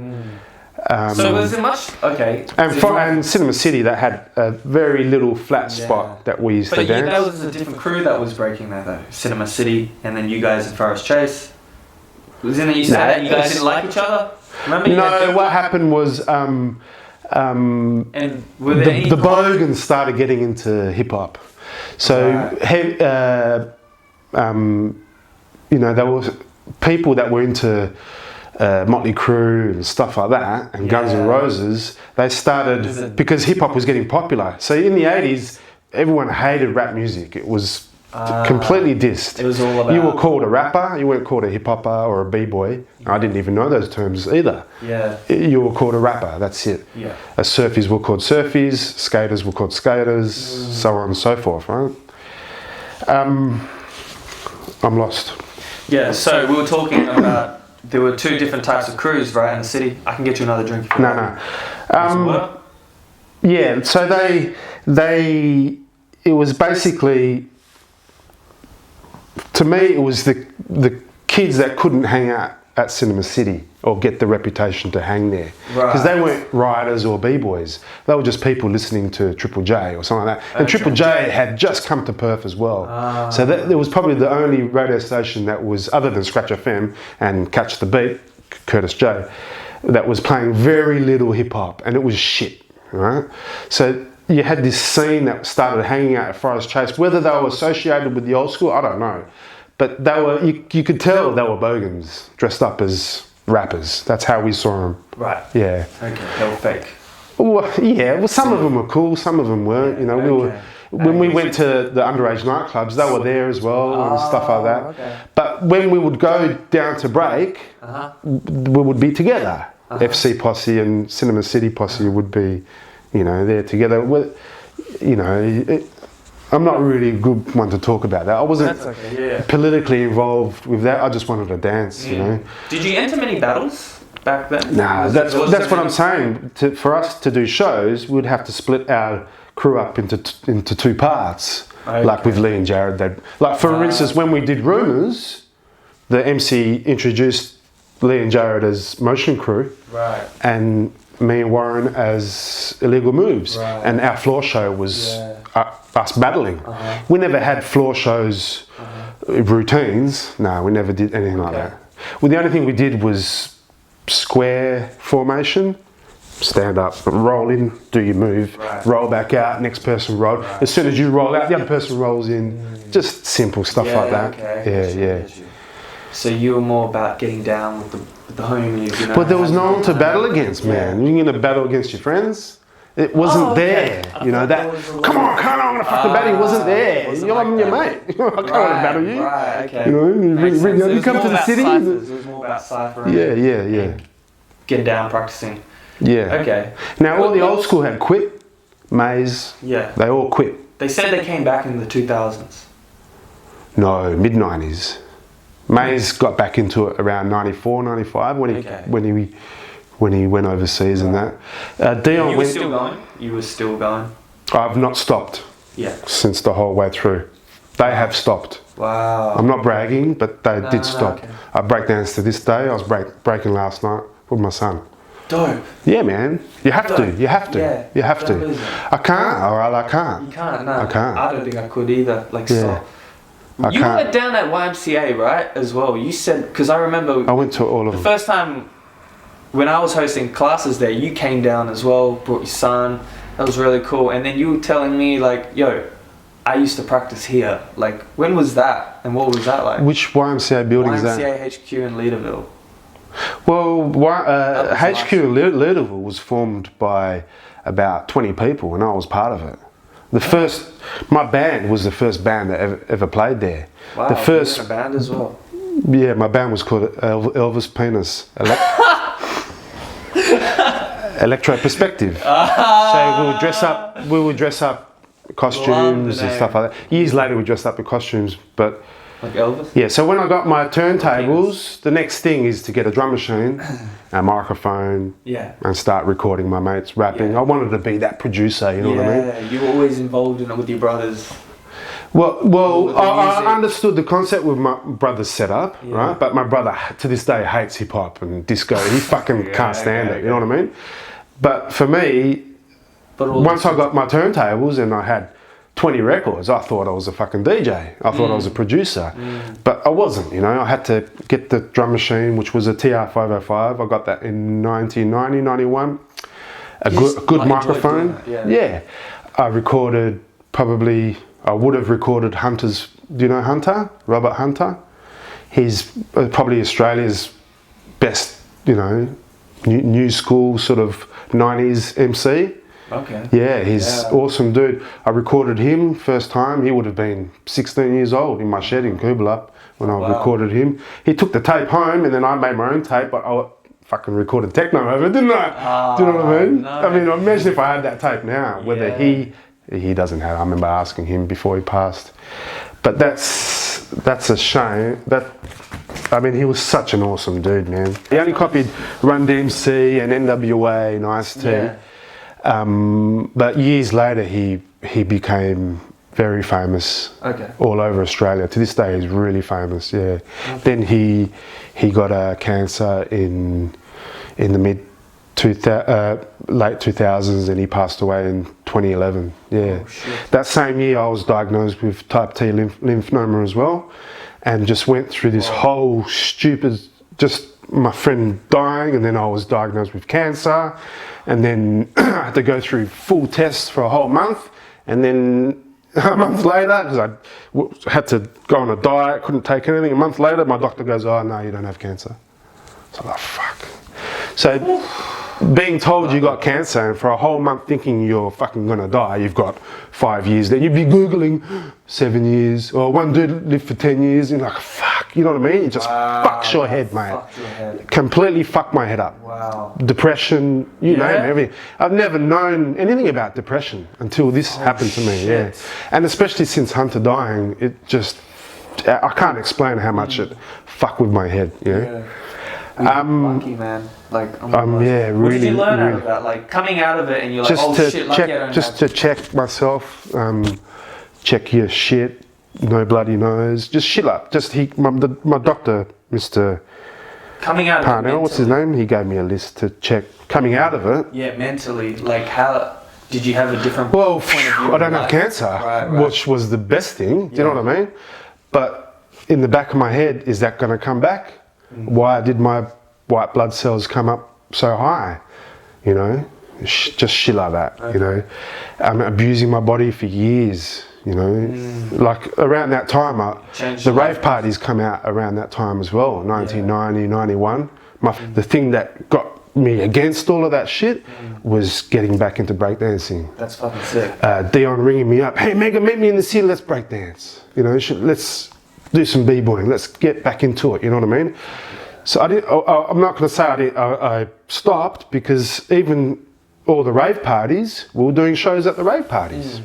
So was it much? Okay. And Cinema City, that had a very little flat spot that we used to dance. But that was a different crew that was breaking there though. Cinema City, and then you guys in Forest Chase. Wasn't it you said that you guys didn't like each other? Remember? What happened was and the Bogans started getting into hip hop. So, you know, there were people that were into Motley Crue and stuff like that, and Guns N' Roses. They started because hip hop was getting popular. So in the 80s, everyone hated rap music. It was completely dissed. It was all about... You were called a rapper, you weren't called a hip hopper or a b-boy. I didn't even know those terms either. Yeah. You were called a rapper, that's it. Yeah. Surfies were called surfies, skaters were called skaters, so on and so forth, right? I'm lost. Yeah, so we were talking about there were two different types of crews, right, in the city. I can get you another drink if you want. No. Yeah, so it was basically, to me, it was the kids that couldn't hang out at Cinema City or get the reputation to hang there. Because they weren't rioters or b-boys. They were just people listening to Triple J or something like that. And Triple J had just come to Perth as well. So there was probably the only radio station that was, other than Scratch FM and Catch the Beat, Curtis J, that was playing very little hip hop, and it was shit, right? So you had this scene that started hanging out at Forest Chase. Whether they were associated with the old school, I don't know. But they were, you could tell they were bogans dressed up as rappers. That's how we saw them. Right. Yeah. Okay, they were fake. Well, yeah, well, some of them were cool, some of them weren't. You know, we were, when we went to the underage nightclubs, they were there as well and stuff like that. Okay. But when we would go down to break, we would be together. FC Posse and Cinema City Posse would be, you know, there together. You know, I'm not really a good one to talk about that. I wasn't politically involved with that. I just wanted to dance, you know. Did you enter many battles back then? Nah, that's what I'm saying. For us to do shows, we'd have to split our crew up into two parts. Okay. Like with Lee and Jared. Like for instance, when we did Rumours, the MC introduced Lee and Jared as motion crew. Right. And me and Warren as Illegal Moves. Right. And our floor show was us battling. We never had floor shows routines. No, we never did anything like that. Well, the only thing we did was square formation, stand up, roll in, do your move, roll back out, next person roll. As soon as you roll out, the other person rolls in. Just simple stuff like that. Okay. So you were more about getting down with the homies, you know? But there was no one to battle against, man. You're going to battle against your friends? It wasn't there, you know, that, come on, I'm going to fucking battle. It wasn't there. You're your mate. I can't battle you. Right, okay. You know, you come to the city. It was more about ciphering. Yeah. Getting down, practicing. Yeah. Okay. Now, all the old school had quit. Maze. Yeah. They all quit. They said they came back in the 2000s. No, mid-90s. Maze got back into it around 94, 95 when he went overseas and that. Dion you were still going? You were still going? I've not stopped. Yeah. Since the whole way through. They have stopped. Wow. I'm not bragging, but they did stop. Okay. I breakdance to this day. I was breaking last night with my son. Dope. Yeah, man. You have to. You have to. Yeah. You have to. I can't. I can't. You can't. No. I can't. I don't think I could either. Like, stop. You went down at YMCA, right, as well. You said, because I remember... I went to all of them. The first time when I was hosting classes there, you came down as well, brought your son. That was really cool. And then you were telling me, like, yo, I used to practice here. Like, when was that? And what was that like? Which YMCA building is that? YMCA HQ in Leaderville. Well, HQ in Leaderville was formed by about 20 people, and I was part of it. My band was the first band that ever played there. Wow, the first you were in a band as well. Yeah, my band was called Elvis Penis. Electro Perspective. So we would dress up costumes and stuff like that. Years later we dressed up in costumes, but like Elvis? Yeah, so when I got my turntables, the next thing is to get a drum machine, a microphone, and start recording my mates rapping. I wanted to be that producer, you know what I mean? Yeah, you were always involved in it with your brothers. Well, I understood the concept with my brother's setup, right? But my brother, to this day, hates hip hop and disco. He fucking can't stand it, you know what I mean? But for me, once I got my turntables and I had 20 records, I thought I was a fucking DJ. I thought I was a producer. But I wasn't, you know. I had to get the drum machine, which was a TR-505. I got that in 1990, 91. A good microphone. Yeah. I recorded probably I would have recorded Hunter's, do you know Hunter? Robert Hunter? He's probably Australia's best, you know, new school sort of 90s MC. Okay. Yeah, he's awesome dude. I recorded him first time. He would have been 16 years old in my shed in Kubala when I recorded him. He took the tape home and then I made my own tape, but I fucking recorded techno over it, didn't I? Do you know what I mean? No. I mean, imagine if I had that tape now, whether he doesn't have it. I remember asking him before he passed. But that's a shame. I mean, he was such an awesome dude, man. He only copied Run DMC and NWA and Ice-T. But years later, he became very famous all over Australia. To this day, he's really famous. Yeah. Then he got cancer in the late 2000s, and he passed away in 2011. Yeah. Oh, that same year, I was diagnosed with type T lymphoma as well, and just went through this whole stupid, just my friend dying, and then I was diagnosed with cancer, and then I had to go through full tests for a whole month, and then a month later, because I had to go on a diet, couldn't take anything, a month later my doctor goes, oh no, you don't have cancer. So I'm like, fuck. So being told you got cancer and for a whole month thinking you're fucking gonna die, you've got 5 years, then you'd be Googling 7 years, or one dude lived for 10 years, and you're like, fuck, you know what I mean? It just fucks your head, mate. Completely fucked my head up. Wow. Depression, you name it, everything. I've never known anything about depression until this happened to me, And especially since Hunter dying, it just, I can't explain how much it fucked with my head, you know? Lucky, man. Like, really. What did you learn out of that? Like, coming out of it and you're like, oh shit, lucky I don't have... to check myself, check your shit, no bloody nose, just shit up. My doctor, Mr. Coming out Parnell, of it what's his name? He gave me a list to check coming out of it. Yeah, mentally, like how... Did you have a different point of view? I don't have cancer, which was the best thing, do you know what I mean? But in the back of my head, is that going to come back? Why did my white blood cells come up so high? You know, just shit like that, you know. I'm abusing my body for years, you know. Like around that time, the rave parties come out around that time as well, 1990, 91. The thing that got me against all of that shit was getting back into breakdancing. That's fucking sick. Dion ringing me up, hey Mega, meet me in the city, let's breakdance. You know, let's do some b-boying, let's get back into it, you know what I mean? So I'm not going to say I stopped, because even all the rave parties, we were doing shows at the rave parties.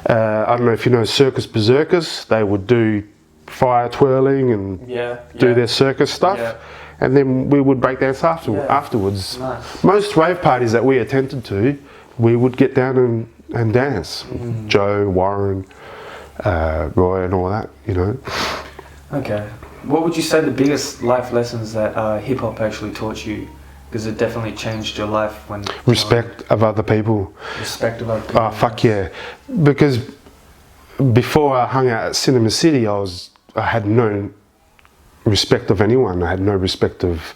I don't know if you know Circus Berserkers, they would do fire twirling and do their circus stuff, and then we would break dance afterwards. Nice. Most rave parties that we attended to, we would get down and dance. Joe, Warren, Roy and all that, you know. Okay. What would you say the biggest life lessons that hip-hop actually taught you? Because it definitely changed your life when... Respect of other people. Respect of other people. Oh, fuck yeah. Because before I hung out at Cinema City, I had no respect of anyone. I had no respect of...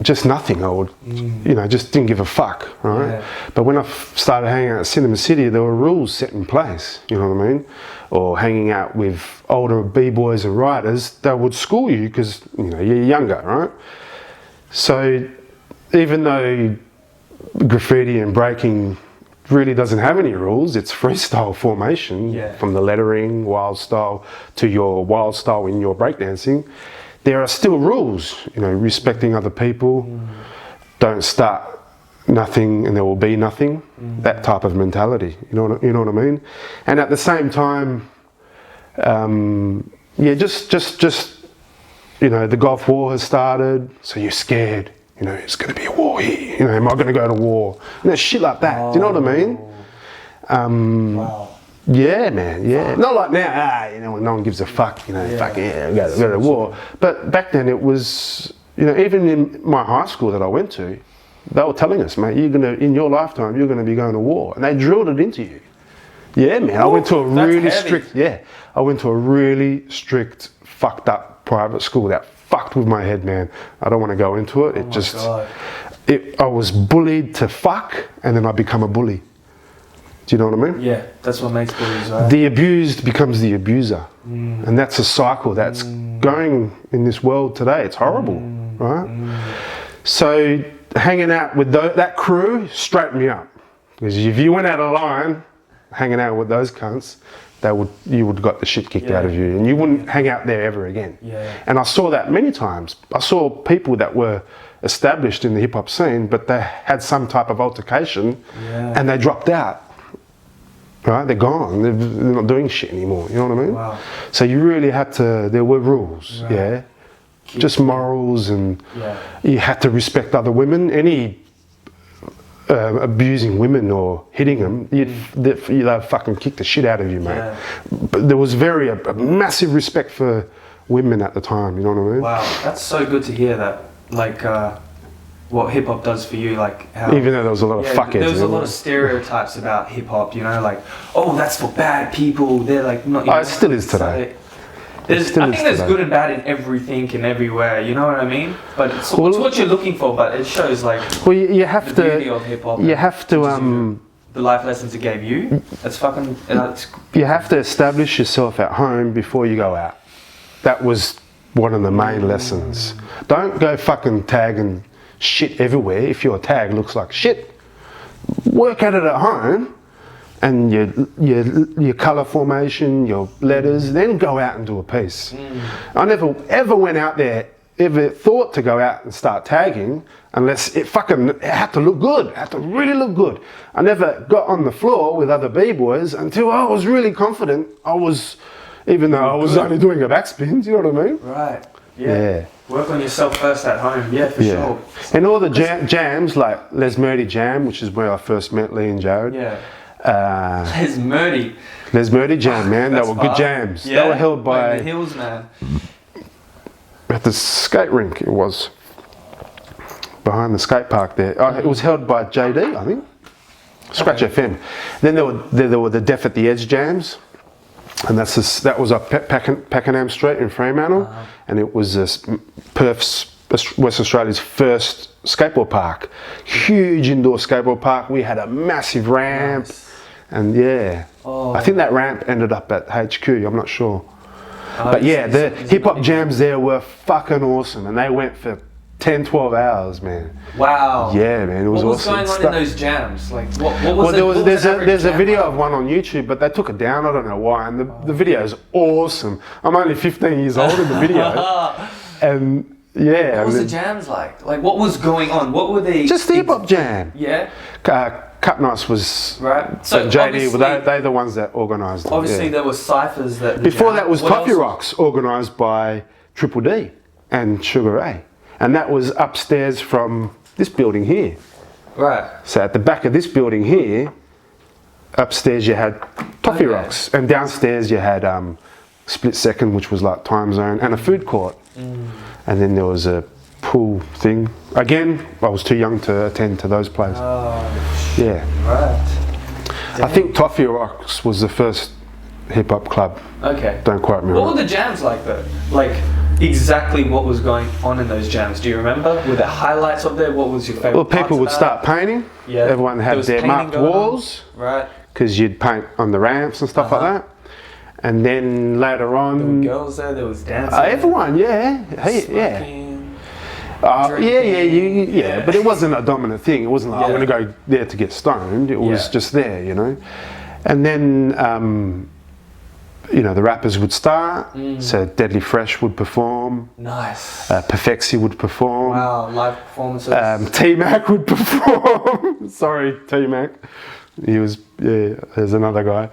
just nothing. I would, you know, just didn't give a fuck, right? But when I started hanging out at Cinema City, there were rules set in place, you know what I mean? Or hanging out with older b-boys and writers, they would school you because, you know, you're younger, right? So even though graffiti and breaking really doesn't have any rules, it's freestyle formation, from the lettering, wild style, to your wild style in your breakdancing. There are still rules, you know, respecting other people, don't start nothing and there will be nothing, that type of mentality, you know what I mean? And at the same time, just you know, the Gulf War has started, so you're scared, you know, it's going to be a war here, you know, am I going to go to war? You know, shit like that, do you know what I mean? Wow. Yeah, man, yeah. Not like now, you know, no one gives a fuck, you know, fuck yeah, go to war. But back then it was, you know, even in my high school that I went to, they were telling us, mate, in your lifetime, you're gonna be going to war. And they drilled it into you. Yeah, man, I went to a really strict, fucked up private school that fucked with my head, man. I don't want to go into it. I was bullied to fuck, and then I become a bully. Do you know what I mean? Yeah, that's what makes bullies, right? The abused becomes the abuser. And that's a cycle that's going in this world today. It's horrible, right? So hanging out with that crew straightened me up. Because if you went out of line, hanging out with those cunts, you would got the shit kicked out of you, and you wouldn't hang out there ever again. And I saw that many times. I saw people that were established in the hip hop scene, but they had some type of altercation, and they dropped out. Right, they're gone. They're not doing shit anymore. You know what I mean? Wow. So you really had to. There were rules, just morals, and you had to respect other women. Any abusing women or hitting them, they'd fucking kick the shit out of you, mate. But there was a massive respect for women at the time. You know what I mean? Wow, that's so good to hear that. Like. What hip hop does for you, like how even though there was a lot of fuckheads. There was a lot of stereotypes about hip hop, you know, like, oh, that's for bad people. They're like not. It still is today. I think there's good and bad in everything and everywhere. You know what I mean? But it's what you're looking for. But it shows like. Well, you have the beauty of hip hop. You have to the life lessons it gave you. That's fucking. You have to establish yourself at home before you go out. That was one of the main lessons. Don't go fucking tagging shit everywhere. If your tag looks like shit, work at it at home, and your colour formation, your letters, then go out and do a piece. I never ever went out there, ever thought to go out and start tagging unless it had to look good, it had to really look good. I never got on the floor with other b-boys until I was really confident. Even though I was only doing a backspin, do you know what I mean? Right. Yeah. Work on yourself first at home, for sure. And all the jams, like Les Murdy Jam, which is where I first met Lee and Jared. Les Murdy Jam, man, they were good jams. They were held by... the hills, man. At the skate rink, it was. Behind the skate park there. It was held by JD, I think. Scratch FM. Then there were the Deaf at the Edge jams. And that was up Pakenham Street in Fremantle, and it was Perth's, West Australia's first skateboard park. Huge indoor skateboard park. We had a massive ramp, and I think that ramp ended up at HQ. I'm not sure, but the hip hop jams there were fucking awesome, and they went for 10, 12 hours, man. Wow. Yeah, man, it was awesome. What was going on in those jams? Like, what was there's a video of one on YouTube, but they took it down. I don't know why. And the video is awesome. I'm only 15 years old in the video, and what was the jams like? Like, what was going on? What were they? Just the hip hop jam. Yeah. Cut Nice was right. So JD, they're the ones that organised it. Obviously, there were ciphers that. Before that was Toffee Rocks, organised by Triple D and Sugar Ray. And that was upstairs from this building here. Right. So at the back of this building here, upstairs you had Toffee Rocks, and downstairs you had Split Second, which was like Time Zone, and a food court. And then there was a pool thing. Again, I was too young to attend to those places. Right. I think Toffee Rocks was the first hip hop club. Okay. Don't quote me. What were the jams like though? Like, exactly what was going on in those jams? Do you remember? Were there highlights of there? What was your favourite? Well, people would start painting. Yeah. Everyone had their marked walls. Right. Because you'd paint on the ramps and stuff like that. And then later on, there were girls there. There was dancing. Everyone, But it wasn't a dominant thing. It wasn't like I'm going to go there to get stoned. It was just there, you know. And then. The rappers would start, so Deadly Fresh would perform. Nice. Perfexi would perform. Wow, live performances. T-Mac would perform. Sorry, T-Mac. He was, there's another guy.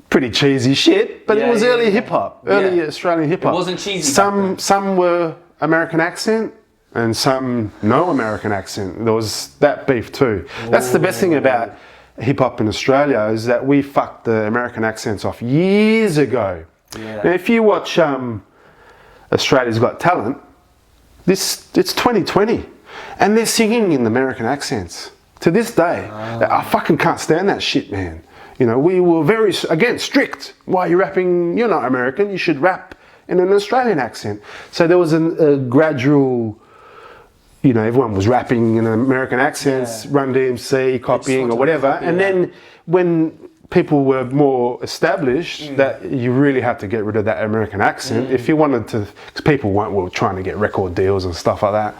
Pretty cheesy shit, but it was early hip-hop, early Australian hip-hop. It wasn't cheesy. Some were American accent, and some no American accent. There was that beef too. That's the best thing about hip hop in Australia, is that we fucked the American accents off years ago. Now, if you watch Australia's Got Talent, it's 2020, and they're singing in the American accents to this day. I fucking can't stand that shit, man. You know, we were very strict. Why are you rapping? You're not American. You should rap in an Australian accent. So there was a gradual, you know, everyone was rapping in American accents, Run DMC, copying or whatever. And then when people were more established, that you really had to get rid of that American accent if you wanted to, because people were trying to get record deals and stuff like that.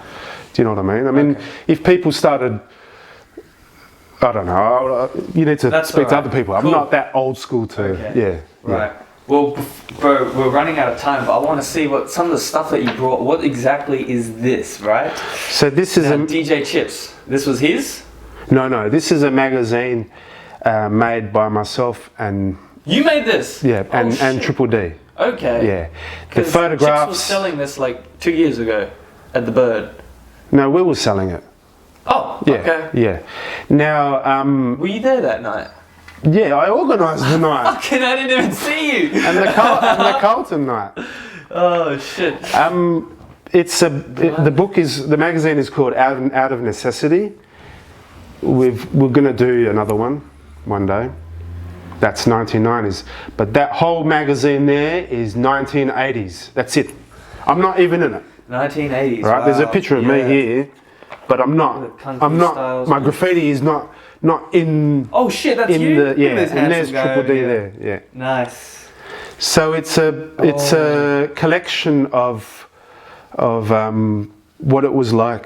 Do you know what I mean? I mean, if people started, I don't know, you need to speak to other people. I'm not that old school to, Right. Well, bro, we're running out of time, but I want to see what some of the stuff that you brought. What exactly is this, right? So this is now, DJ Chips. This was his? No, this is a magazine made by myself and... You made this? Yeah, and Triple D. Okay. Yeah. The photographs... Chips was selling this like 2 years ago at the Bird. No, we were selling it. Oh, okay. Yeah. Now... were you there that night? Yeah, I organised the night. Fucking, I didn't even see you. And the Carlton night. Oh shit. It's the magazine is called Out of Necessity. We're gonna do another one day. That's 1990s, but that whole magazine there is 1980s. That's it. I'm not even in it. 1980s. Right? Wow. There's a picture of me here, but I'm not. My graffiti is not in. Oh shit, that's in you. And there's Triple D there. Yeah. Nice. So it's a collection of what it was like,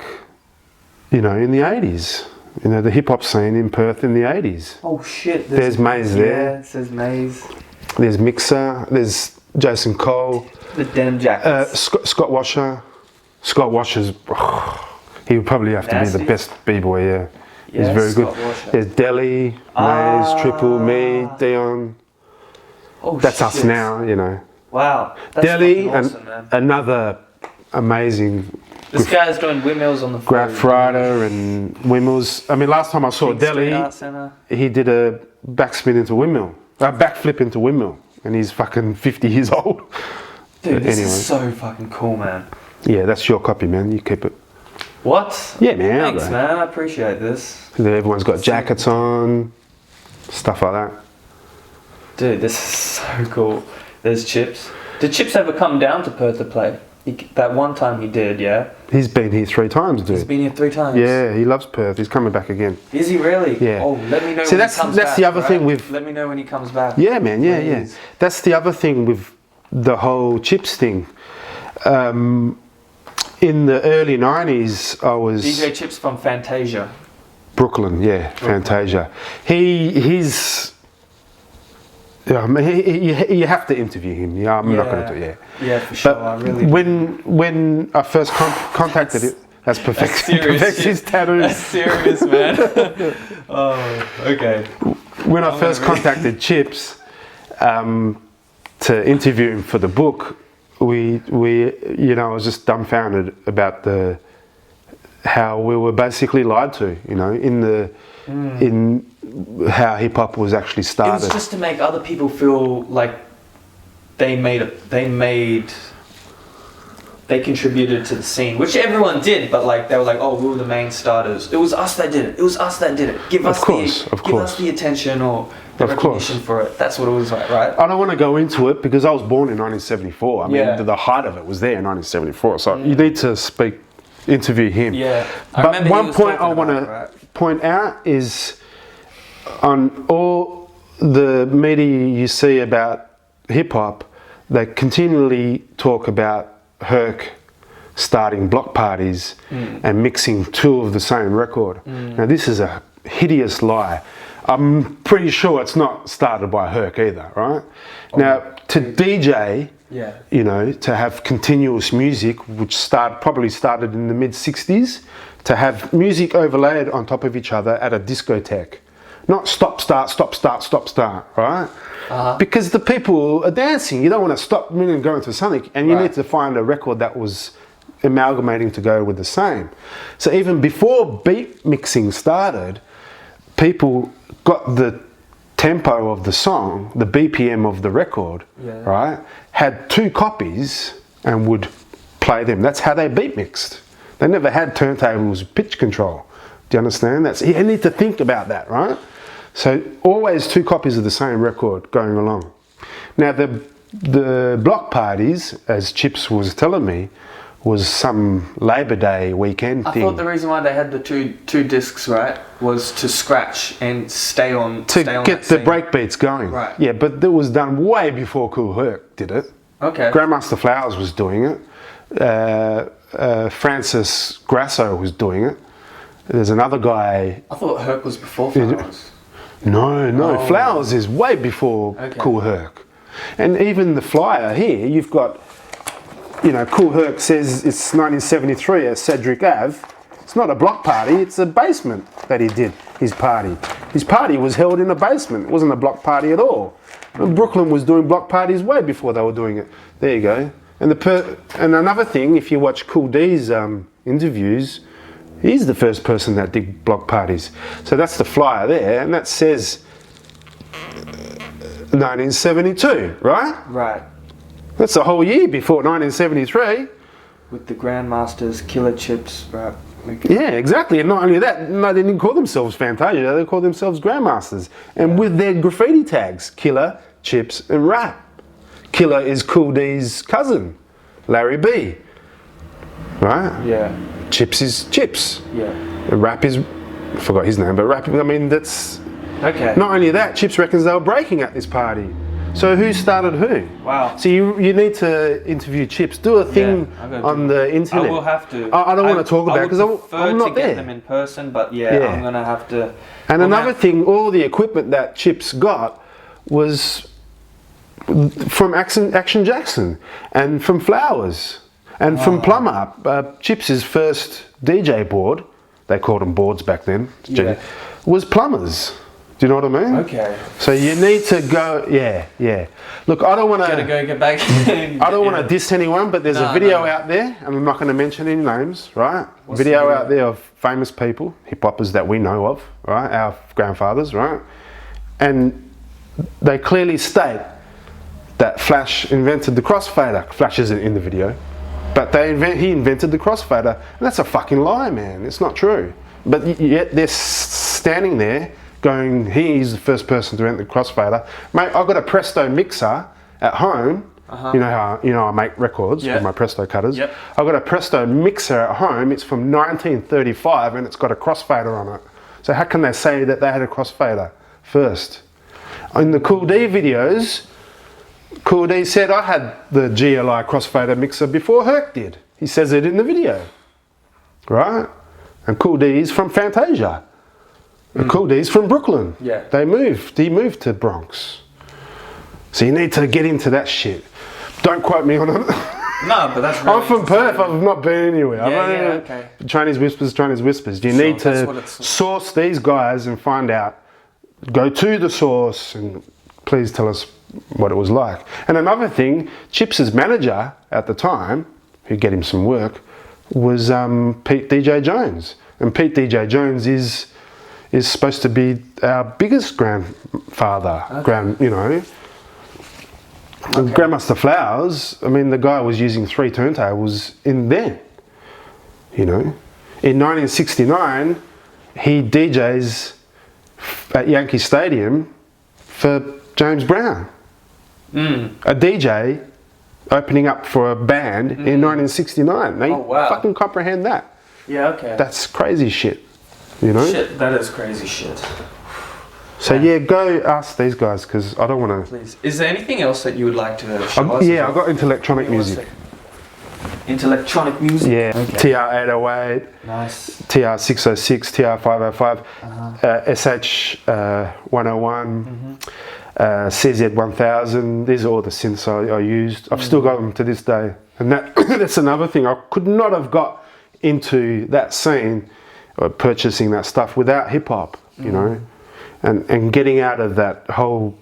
you know, in the 80s. You know, the hip hop scene in Perth in the 80s. Oh shit. There's Maze there. Yeah, it says Maze. There's Mixer. There's Jason Cole. The denim jackets. Scott Washer. Scott Washer's. He would probably have to be the best b-boy. Yeah. He's very good. Washer. There's Deli, Maze, Triple, me, Dion. Oh, that's us now, you know. Wow. That's Deli awesome, and man. Another amazing. This guy's doing windmills on the floor. Graph Rider and windmills. I mean, last time I saw Deli, he did a backspin into windmill, a backflip into windmill, and he's fucking 50 years old. Dude, this is so fucking cool, man. Yeah, that's your copy, man. You keep it. What? Yeah, man. Thanks, man. I appreciate this. Everyone's got jackets on, stuff like that. Dude, this is so cool. There's Chips. Did Chips ever come down to Perth to play? That one time he did, yeah? He's been here 3 times, dude. He's been here 3 times? Yeah, he loves Perth. He's coming back again. Is he really? Yeah. Oh, let me know when he comes back. That's the other thing with... Let me know when he comes back. Yeah, man, yeah. That's the other thing with the whole Chips thing. In the early 90s, I was... DJ Chips from Fantasia. Brooklyn, yeah, Fantasia. He's... you have to interview him. Yeah, I'm not going to do it. Yeah, for sure. But when I first contacted it, that's Perfection's tattoos. That's serious, man. Oh, okay. When I first contacted Chips to interview him for the book, we you know, I was just dumbfounded about how we were basically lied to, you know, in how hip hop was actually started. It was just to make other people feel like they contributed to the scene, which everyone did, but like they were like, oh, we were the main starters. It was us that did it. It was us that did it. Give us the attention or the recognition for it. That's what it was like, right? I don't want to go into it because I was born in 1974. I mean, the height of it was there in 1974. So you need to interview him. Yeah. But one point I want to point out is on all the media you see about hip hop, they continually talk about Herc starting block parties and mixing 2 of the same record. Now this is a hideous lie. I'm pretty sure it's not started by Herc either, right? Now to DJ, you know, to have continuous music, which probably started in the mid-60s, to have music overlaid on top of each other at a discotheque. Not stop, start, right? Because the people are dancing. You don't want to stop and go into something. And you need to find a record that was amalgamating to go with the same. So even before beat mixing started, people got the tempo of the song, the BPM of the record, right? Had 2 copies and would play them. That's how they beat mixed. They never had turntables, pitch control. Do you understand? You need to think about that, right? So always 2 copies of the same record going along. Now the block parties, as Chips was telling me, was some Labor Day weekend I thing. thought the reason why they had the two discs, right, was to scratch and stay on to stay on get that the scene. breakbeats going. Right. Yeah, but that was done way before Kool Herc did it. Okay. Grandmaster Flowers was doing it. Francis Grasso was doing it. There's another guy. I thought Herc was before Flowers. No, Oh. Flowers is way before Kool Herc. And even the flyer here, you've got, Kool Herc says it's 1973 at Cedric Ave. It's not a block party, it's a basement that he did his party. His party was held in a basement. It wasn't a block party at all. And Brooklyn was doing block parties way before they were doing it. There you go. And and another thing, if you watch Kool D's interviews, he's the first person that did block parties. So that's the flyer there, and that says 1972, right? Right. That's a whole year before 1973. With the Grandmasters, Killer Chips, right? Yeah, exactly. And not only that, no, they didn't call themselves Fantasia, they called themselves Grandmasters. And with their graffiti tags, Killer, Chips, and Rap. Killer is Kool D's cousin, Larry B. Right? Yeah. Chips is Chips. Yeah. Rap is, I forgot his name, but Rap, I mean, that's... Okay. Not only that, Chips reckons they were breaking at this party. So who started who? Wow. So you need to interview Chips. Do a thing on the internet. I will have to. I don't want to talk about it because I'm not to there. get them in person, but I'm gonna have to. And another thing, all the equipment that Chips got was from Action Jackson and from Flowers and from Plumber. Chips' first DJ board, they called them boards back then, was Plumbers. Do you know what I mean? Okay. So you need to go, Look, I don't want to. Gotta go get back. I don't want to diss anyone, but there's a video out there, and I'm not going to mention any names, right? Video out there of famous people, hip hoppers that we know of, right? Our grandfathers, right? And they clearly state that Flash invented the crossfader. Flash isn't in the video, but he invented the crossfader, and that's a fucking lie, man. It's not true. But yet they're standing there going, he's the first person to invent the crossfader. Mate, I've got a Presto mixer at home. You know how I make records with my Presto cutters. I've got a Presto mixer at home. It's from 1935 and it's got a crossfader on it. So how can they say that they had a crossfader first? In the Kool D videos, Kool D said I had the GLI crossfader mixer before Herc did. He says it in the video, right? And Kool D is from Fantasia. And Kool D's from Brooklyn. Yeah. He moved to Bronx. So you need to get into that shit. Don't quote me on it. No, but that's really I'm from Perth, I've not been anywhere. Okay. Chinese Whispers. You need to source these guys and find out. Go to the source and please tell us what it was like. And another thing, Chips' manager at the time, who get him some work, was Pete DJ Jones. And Pete DJ Jones is supposed to be our biggest grandfather, Grandmaster Flowers. I mean, the guy was using 3 turntables in then, In 1969, he DJs at Yankee Stadium for James Brown. A DJ opening up for a band in 1969. Now, fucking comprehend that. Yeah, okay. That's crazy shit. Shit, that is crazy shit. So go ask these guys because I don't want to. Please. Is there anything else that you would like to show us? Yeah, I got into electronic music. Into electronic music? Yeah, okay. TR-808, nice. TR-606, TR-505, SH-101, CZ-1000. These are all the synths I used. I've still got them to this day. And that's another thing. I could not have got into that scene or purchasing that stuff without hip-hop, and getting out of that whole,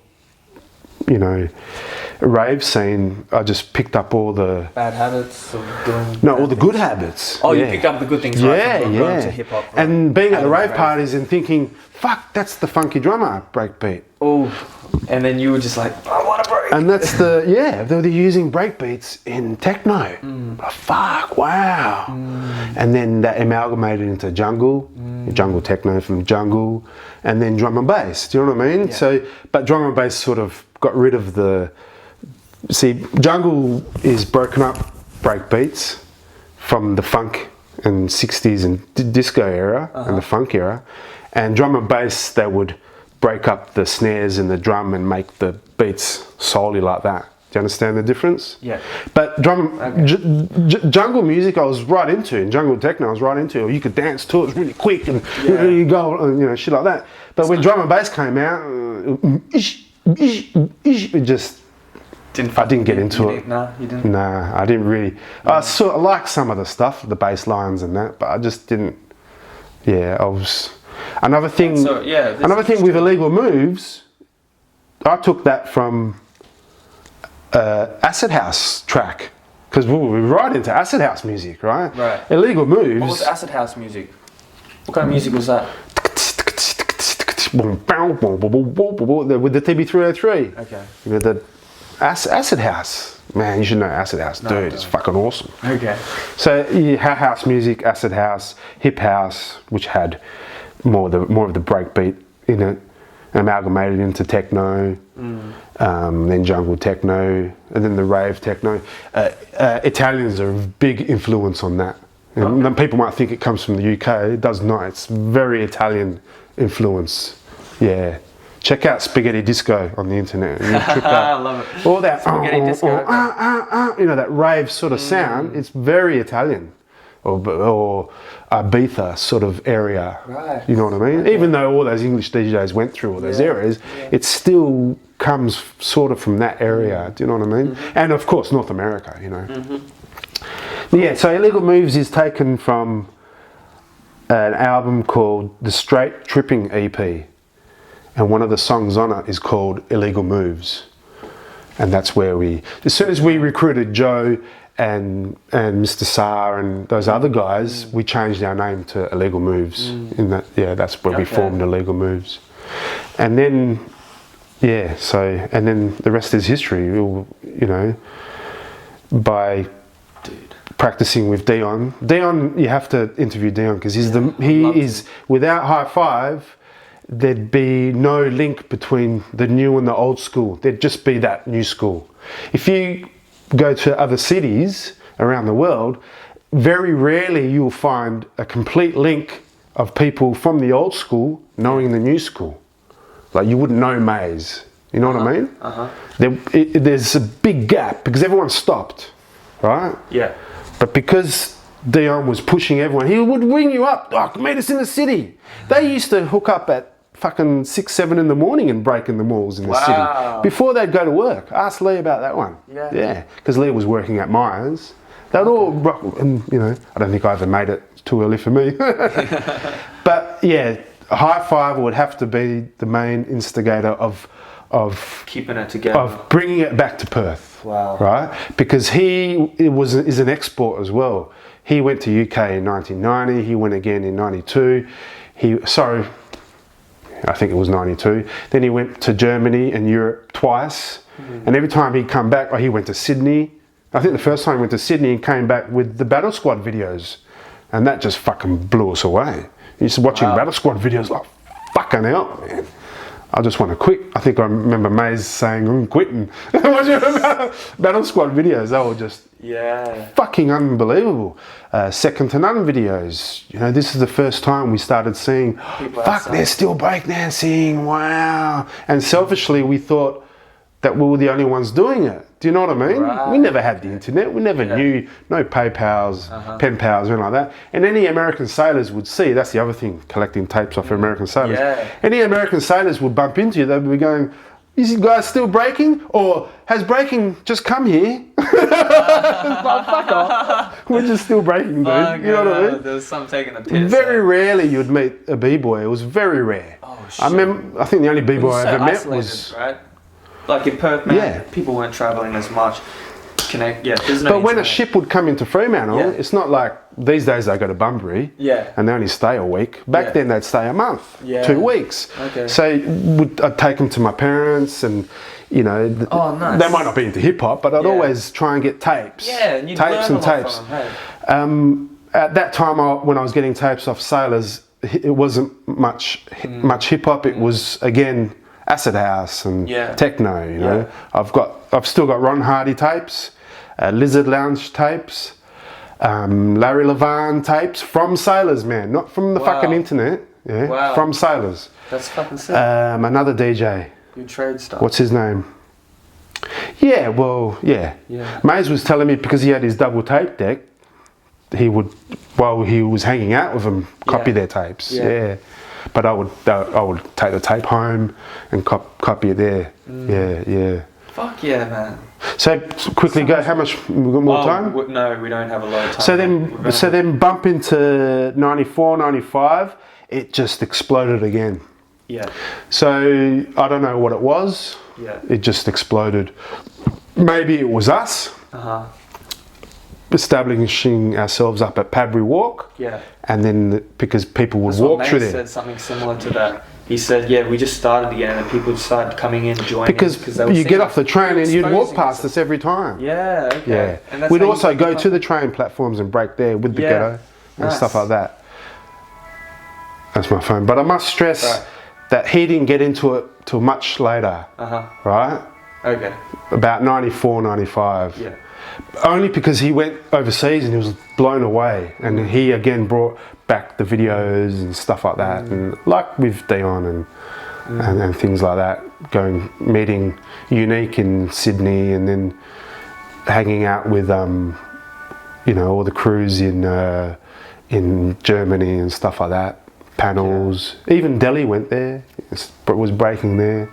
rave scene. I just picked up all the bad habits of doing all the good habits. Oh, you picked up the good things, right? From going to hip-hop. And being at the rave parties and thinking, fuck, that's the funky drummer breakbeat. Oh, and then you were just like, I want to break. And that's they were using breakbeats in techno. Oh, fuck, wow. And then that amalgamated into jungle techno from jungle, and then drum and bass. Do you know what I mean? Yeah. So, but drum and bass sort of got rid of jungle is broken up breakbeats. from the funk and 60s and disco era and the funk era, and drum and bass, they would break up the snares in the drum and make the beats solely like that. Do you understand the difference? Yeah. But jungle music I was right into, and jungle techno I was right into. You could dance to it, it's really quick, and you go, and, you know, shit like that. But when drum and bass came out, it just, I didn't get into it. No, you didn't? Nah, I didn't really. I sort of liked some of the stuff, the bass lines and that, but I just didn't. Yeah, I was. Another thing. So, yeah, another thing with illegal moves, I took that from acid house track, because we were right into acid house music, right? Right. Illegal moves. What was acid house music? What kind of music was that? With the TB303. Okay. You know, the acid house. Man, you should know acid house, dude. It's fucking awesome. Okay. So you had house music, acid house, hip house, which had more of the breakbeat in it, amalgamated into techno, then jungle techno, and then the rave techno. Italians are a big influence on that. And then people might think it comes from the UK. It does not. It's very Italian influence. Yeah. Check out Spaghetti Disco on the internet. And trip out. I love it. All that Spaghetti Disco. You know, that rave sort of sound. It's very Italian, or Ibiza sort of area. Right. You know what I mean? Okay. Even though all those English DJs went through all those areas, it still comes sort of from that area. Do you know what I mean? And of course, North America. You know. Yeah. So Illegal Moves is taken from an album called the Straight Tripping EP. And one of the songs on it is called Illegal Moves. And that's where as soon as we recruited Joe and Mr. Saar and those other guys, we changed our name to Illegal Moves. That's where we formed Illegal Moves. And then, and then the rest is history. You know, by practicing with Dion. Dion, you have to interview Dion because he is, without High Five, there'd be no link between the new and the old school. There'd just be that new school. If you go to other cities around the world, very rarely you'll find a complete link of people from the old school knowing the new school. Like you wouldn't know Maze. You know what I mean? There's a big gap because everyone stopped, right? Yeah. But because Dion was pushing everyone, he would ring you up. Oh, meet us in the city. They used to hook up at fucking 6, 7 in the morning and break in the malls in the city before they'd go to work. Ask Lee about that one. Yeah, because Lee was working at Myers. They'd all rock, and you know, I don't think I ever made it. It's too early for me. But yeah, High Five would have to be the main instigator of keeping it together, of bringing it back to Perth. Wow. Right, because is an export as well. He went to UK in 1990. He went again in 92. I think it was 92. Then he went to Germany and Europe twice. And every time he'd come back, he went to Sydney. I think the first time he went to Sydney, he came back with the Battle Squad videos. And that just fucking blew us away. He's watching Battle Squad videos like, fucking hell, man. I just want to quit. I think I remember Maze saying, I'm quitting. Battle Squad videos, they were just fucking unbelievable. Second to None videos. You know, this is the first time we started seeing, they're still breakdancing, wow. And selfishly, we thought that we were the only ones doing it. Do you know what I mean? Right. We never had the internet. We never knew, no PayPals, pen pals, anything like that. And any American sailors would see, that's the other thing, collecting tapes off American sailors. Any American sailors would bump into you, they'd be going, is you guys still breaking? Or has breaking just come here? Fuck off. We're just still breaking, dude. You know what I mean? There was some taking a piss. Very rarely you'd meet a B-boy. It was very rare. Oh, shit. I think the only B-boy I ever met was... Right? Like in Perth, man, people weren't travelling as much. There's no but when a ship would come into Fremantle, it's not like these days they go to Bunbury and they only stay a week. Back then they'd stay a month, 2 weeks. Okay. So I'd take them to my parents and, you know, nice. They might not be into hip hop, but I'd always try and get tapes. Yeah, and you'd tapes learn and a lot tapes. from them, hey? At that time, when I was getting tapes off sailors, it wasn't much hip hop. It was, again, acid house and techno, you know. I've still got Ron Hardy tapes, Lizard Lounge tapes, Larry Levan tapes from sailors, man, not from the fucking internet. Yeah, Wow. from sailors. That's fucking sick. Another DJ. Good trade stuff. What's his name? Yeah, well, yeah. Maze was telling me because he had his double tape deck, he would, while he was hanging out with them, copy their tapes. Yeah. But I would take the tape home and copy it there. Yeah. Fuck yeah, man. So quickly go. How much? We got more time? No, we don't have a lot of time. So then bump into 94, 95. It just exploded again. Yeah. So I don't know what it was. Yeah. It just exploded. Maybe it was us. Establishing ourselves up at Padbury Walk. Yeah. And then because people would walk through there. Said something similar to that. He said, yeah, we just started again and people started coming in and joining. Because you get off the train and you'd walk past us every time. Yeah, okay. Yeah. And that's We'd also go to the train platforms and break there with the ghetto and stuff like that. That's my phone. But I must stress that he didn't get into it till much later. Right? Okay. About 94, 95. Yeah. Only because he went overseas and he was blown away, and he again brought back the videos and stuff like that, and like with Dion and things like that, meeting Unique in Sydney, and then hanging out with all the crews in Germany and stuff like that, panels. Even Delhi went there, was breaking there,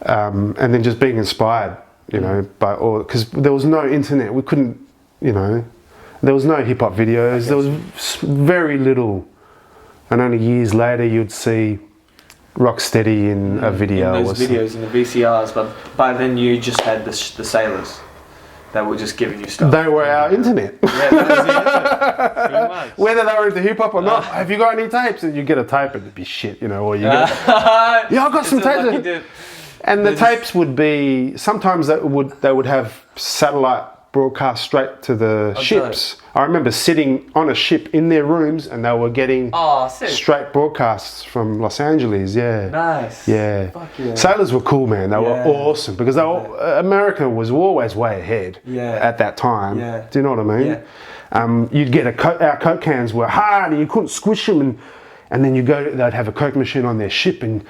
and then just being inspired. Because there was no internet, we couldn't, there was no hip hop videos, there was very little, and only years later you'd see Rocksteady in a video. In those videos, in the VCRs, but by then you just had the sailors that were just giving you stuff. They were our internet. Yeah, that was the internet. Whether they were into hip hop or not, have you got any tapes? And you get a tape and it'd be shit, or you get I got some tapes. And the tapes would be, sometimes they would have satellite broadcast straight to the ships. I remember sitting on a ship in their rooms and they were getting straight broadcasts from Los Angeles, Nice. Yeah. Fuck yeah. Sailors were cool, man. They were awesome because America was always way ahead at that time. Yeah. Do you know what I mean? Yeah. You'd get our Coke cans were hard and you couldn't squish them, and then they'd have a Coke machine on their ship and,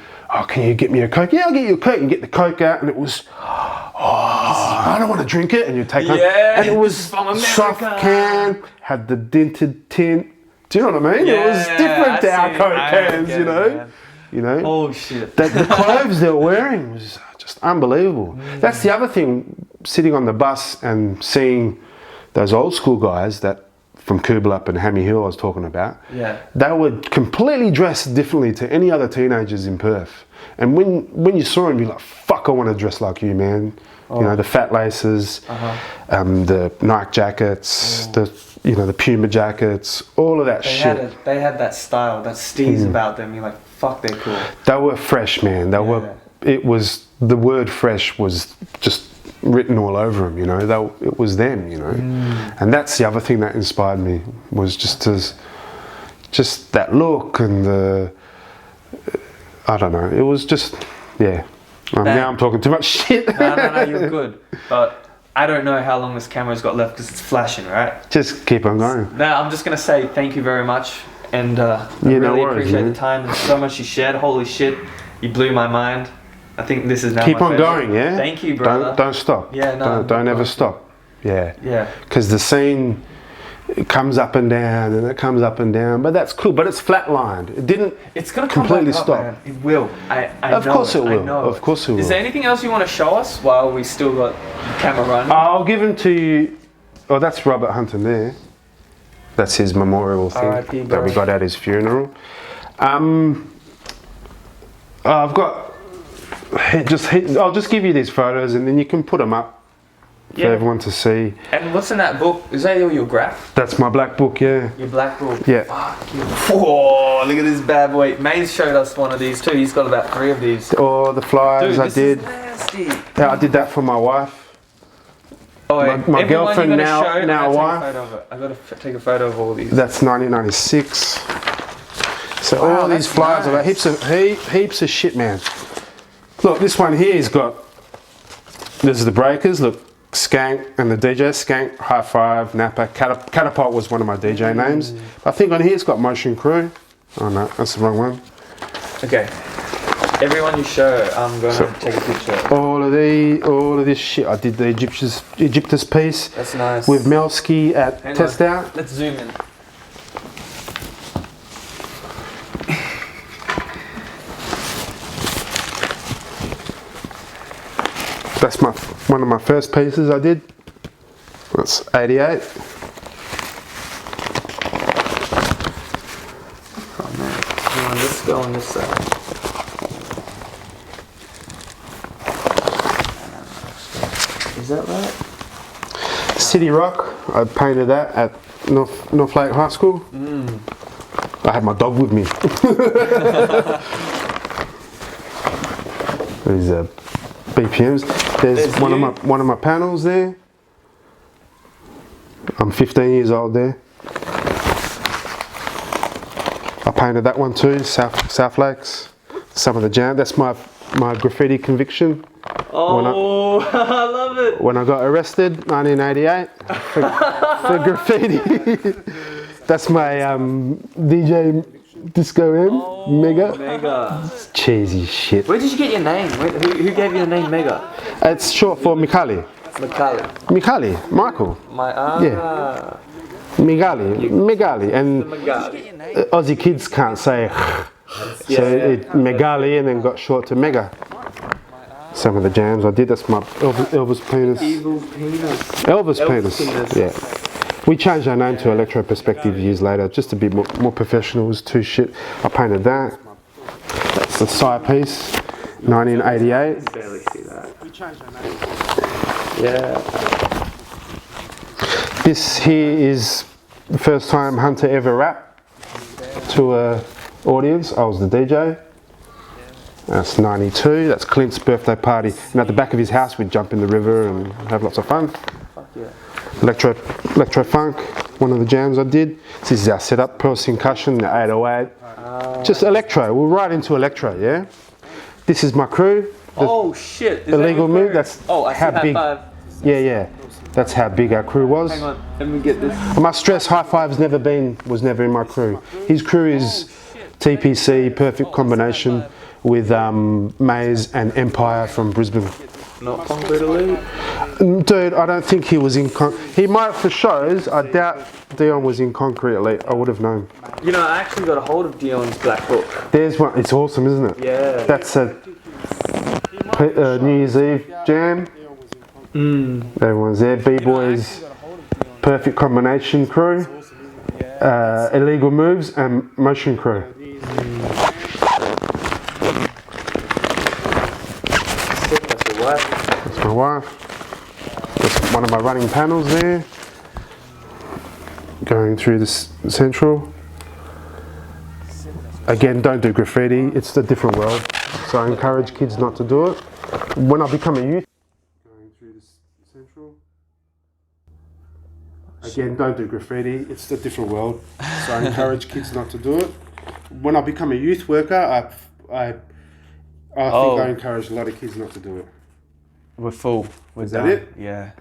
can you get me a Coke? Yeah, I'll get you a Coke. And get the Coke out and it was, I don't want to drink it. And you take home. And it was soft can, had the dented tint. Do you know what I mean? It was different to our Coke cans, you know. Oh shit. The clothes they were wearing was just unbelievable. That's the other thing, sitting on the bus and seeing those old school guys from Kublap and Hammy Hill I was talking about, they were completely dressed differently to any other teenagers in Perth. And when you saw them, you're like, fuck, I want to dress like you, man. The fat laces, the Nike jackets, the Puma jackets, all of that shit. They had that style, that steez about them. You're like, fuck, they're cool. They were fresh, man. The word fresh was just written all over them, it was them, and that's the other thing that inspired me, was just that look and I don't know, it was just now I'm talking too much shit. No, you're good, but I don't know how long this camera's got left because it's flashing, right? Just keep on going. No, I'm just gonna say thank you very much, and I really appreciate the time and so much you shared. Holy shit, you blew my mind. I think this is now keep my on favorite. going, yeah. Thank you, brother. Don't stop. Yeah, no. Don't ever stop. Yeah. Yeah. Because the scene, it comes up and down, and it comes up and down, but that's cool. But it's flatlined. It didn't. It's gonna completely come stop. back up, man. It will. I of know course it will. I know Of course it will. Is there anything else you want to show us while we still got the camera running? I'll give him to you. Oh, that's Robert Hunter there. That's his memorial thing R.I.P., that we got at his funeral. I've got. I'll just give you these photos and then you can put them up for everyone to see. And what's in that book? Is that your graph? That's my black book, yeah. Your black book? Yeah. Fuck you. Whoa, look at this bad boy. Maze showed us one of these too. He's got about 3 of these. Oh, the flyers. Dude, I did. Is nasty. Yeah, I did that for my wife. Oh, wait. My girlfriend, now wife. I got to take a photo of all these. That's 1996. So wow, all these flyers are heaps of shit, man. Look, this one here has got, this is the breakers, look, Skank and the DJ. Skank, High Five, Napa, Catapult was one of my DJ names. I think on here it's got Motion Crew. Oh no, that's the wrong one. Okay. Everyone you show, I'm going to take a picture. All of this shit. I did the Egyptus piece. That's nice. With Melski at Test Out. Let's zoom in. That's one of my first pieces I did. That's 88. Oh man, come on, let's go on this side. Is that right? City Rock, I painted that at North Lake High School. I had my dog with me. These BPMs. There's one of my panels there. I'm 15 years old there. I painted that one too, South Lakes. Some of the jam. That's my graffiti conviction. Oh, I love it. When I got arrested, 1988, for graffiti. That's my DJ Disco M, Mega. Mega. Cheesy shit. Where did you get your name? Who gave you the name Mega? It's short for Mikali. Mikali. Michael. Yeah. Migali. And Aussie kids can't say so Megali and then got short to Mega. Some of the jams I did, that's my Elvis Penis. Elvis Penis. Yeah. We changed our name to Electro Perspective years later, just a bit more professional. It was too shit. I painted that. That's the side piece, 1988. I can barely see that. Yeah. This here is the first time Hunter ever rapped to an audience. I was the DJ. That's 92, that's Clint's birthday party. And at the back of his house we'd jump in the river and have lots of fun. Fuck yeah. Electro Funk, one of the jams I did. This is our setup, Pearl Concussion, the 808. Just electro, we're right into electro, yeah? This is my crew. Oh shit. Illegal Move, that's how big. Yeah. That's how big our crew was. Hang on, let me get this. I must stress, High Five's was never in my crew. His crew is TPC, Perfect Combination, with Maze and Empire from Brisbane. Not Concrete Elite? Dude, I don't think he was in he might for shows. I doubt Dion was in Concrete Elite. I would have known. You know, I actually got a hold of Dion's Black Book. There's one. It's awesome, isn't it? Yeah. That's a New Year's Eve jam. Everyone's there. B-Boys, Perfect Combination crew, Illegal Moves and Motion crew. That's my wife. That's one of my running panels there. Going through this central. Again, don't do graffiti. It's a different world. So I encourage kids not to do it. When I become a youth, going through this central. Again, don't do graffiti. It's a different world. So I encourage kids not to do it. When I become a youth worker, I think I encourage a lot of kids not to do it. We're full. Is that it? Yeah.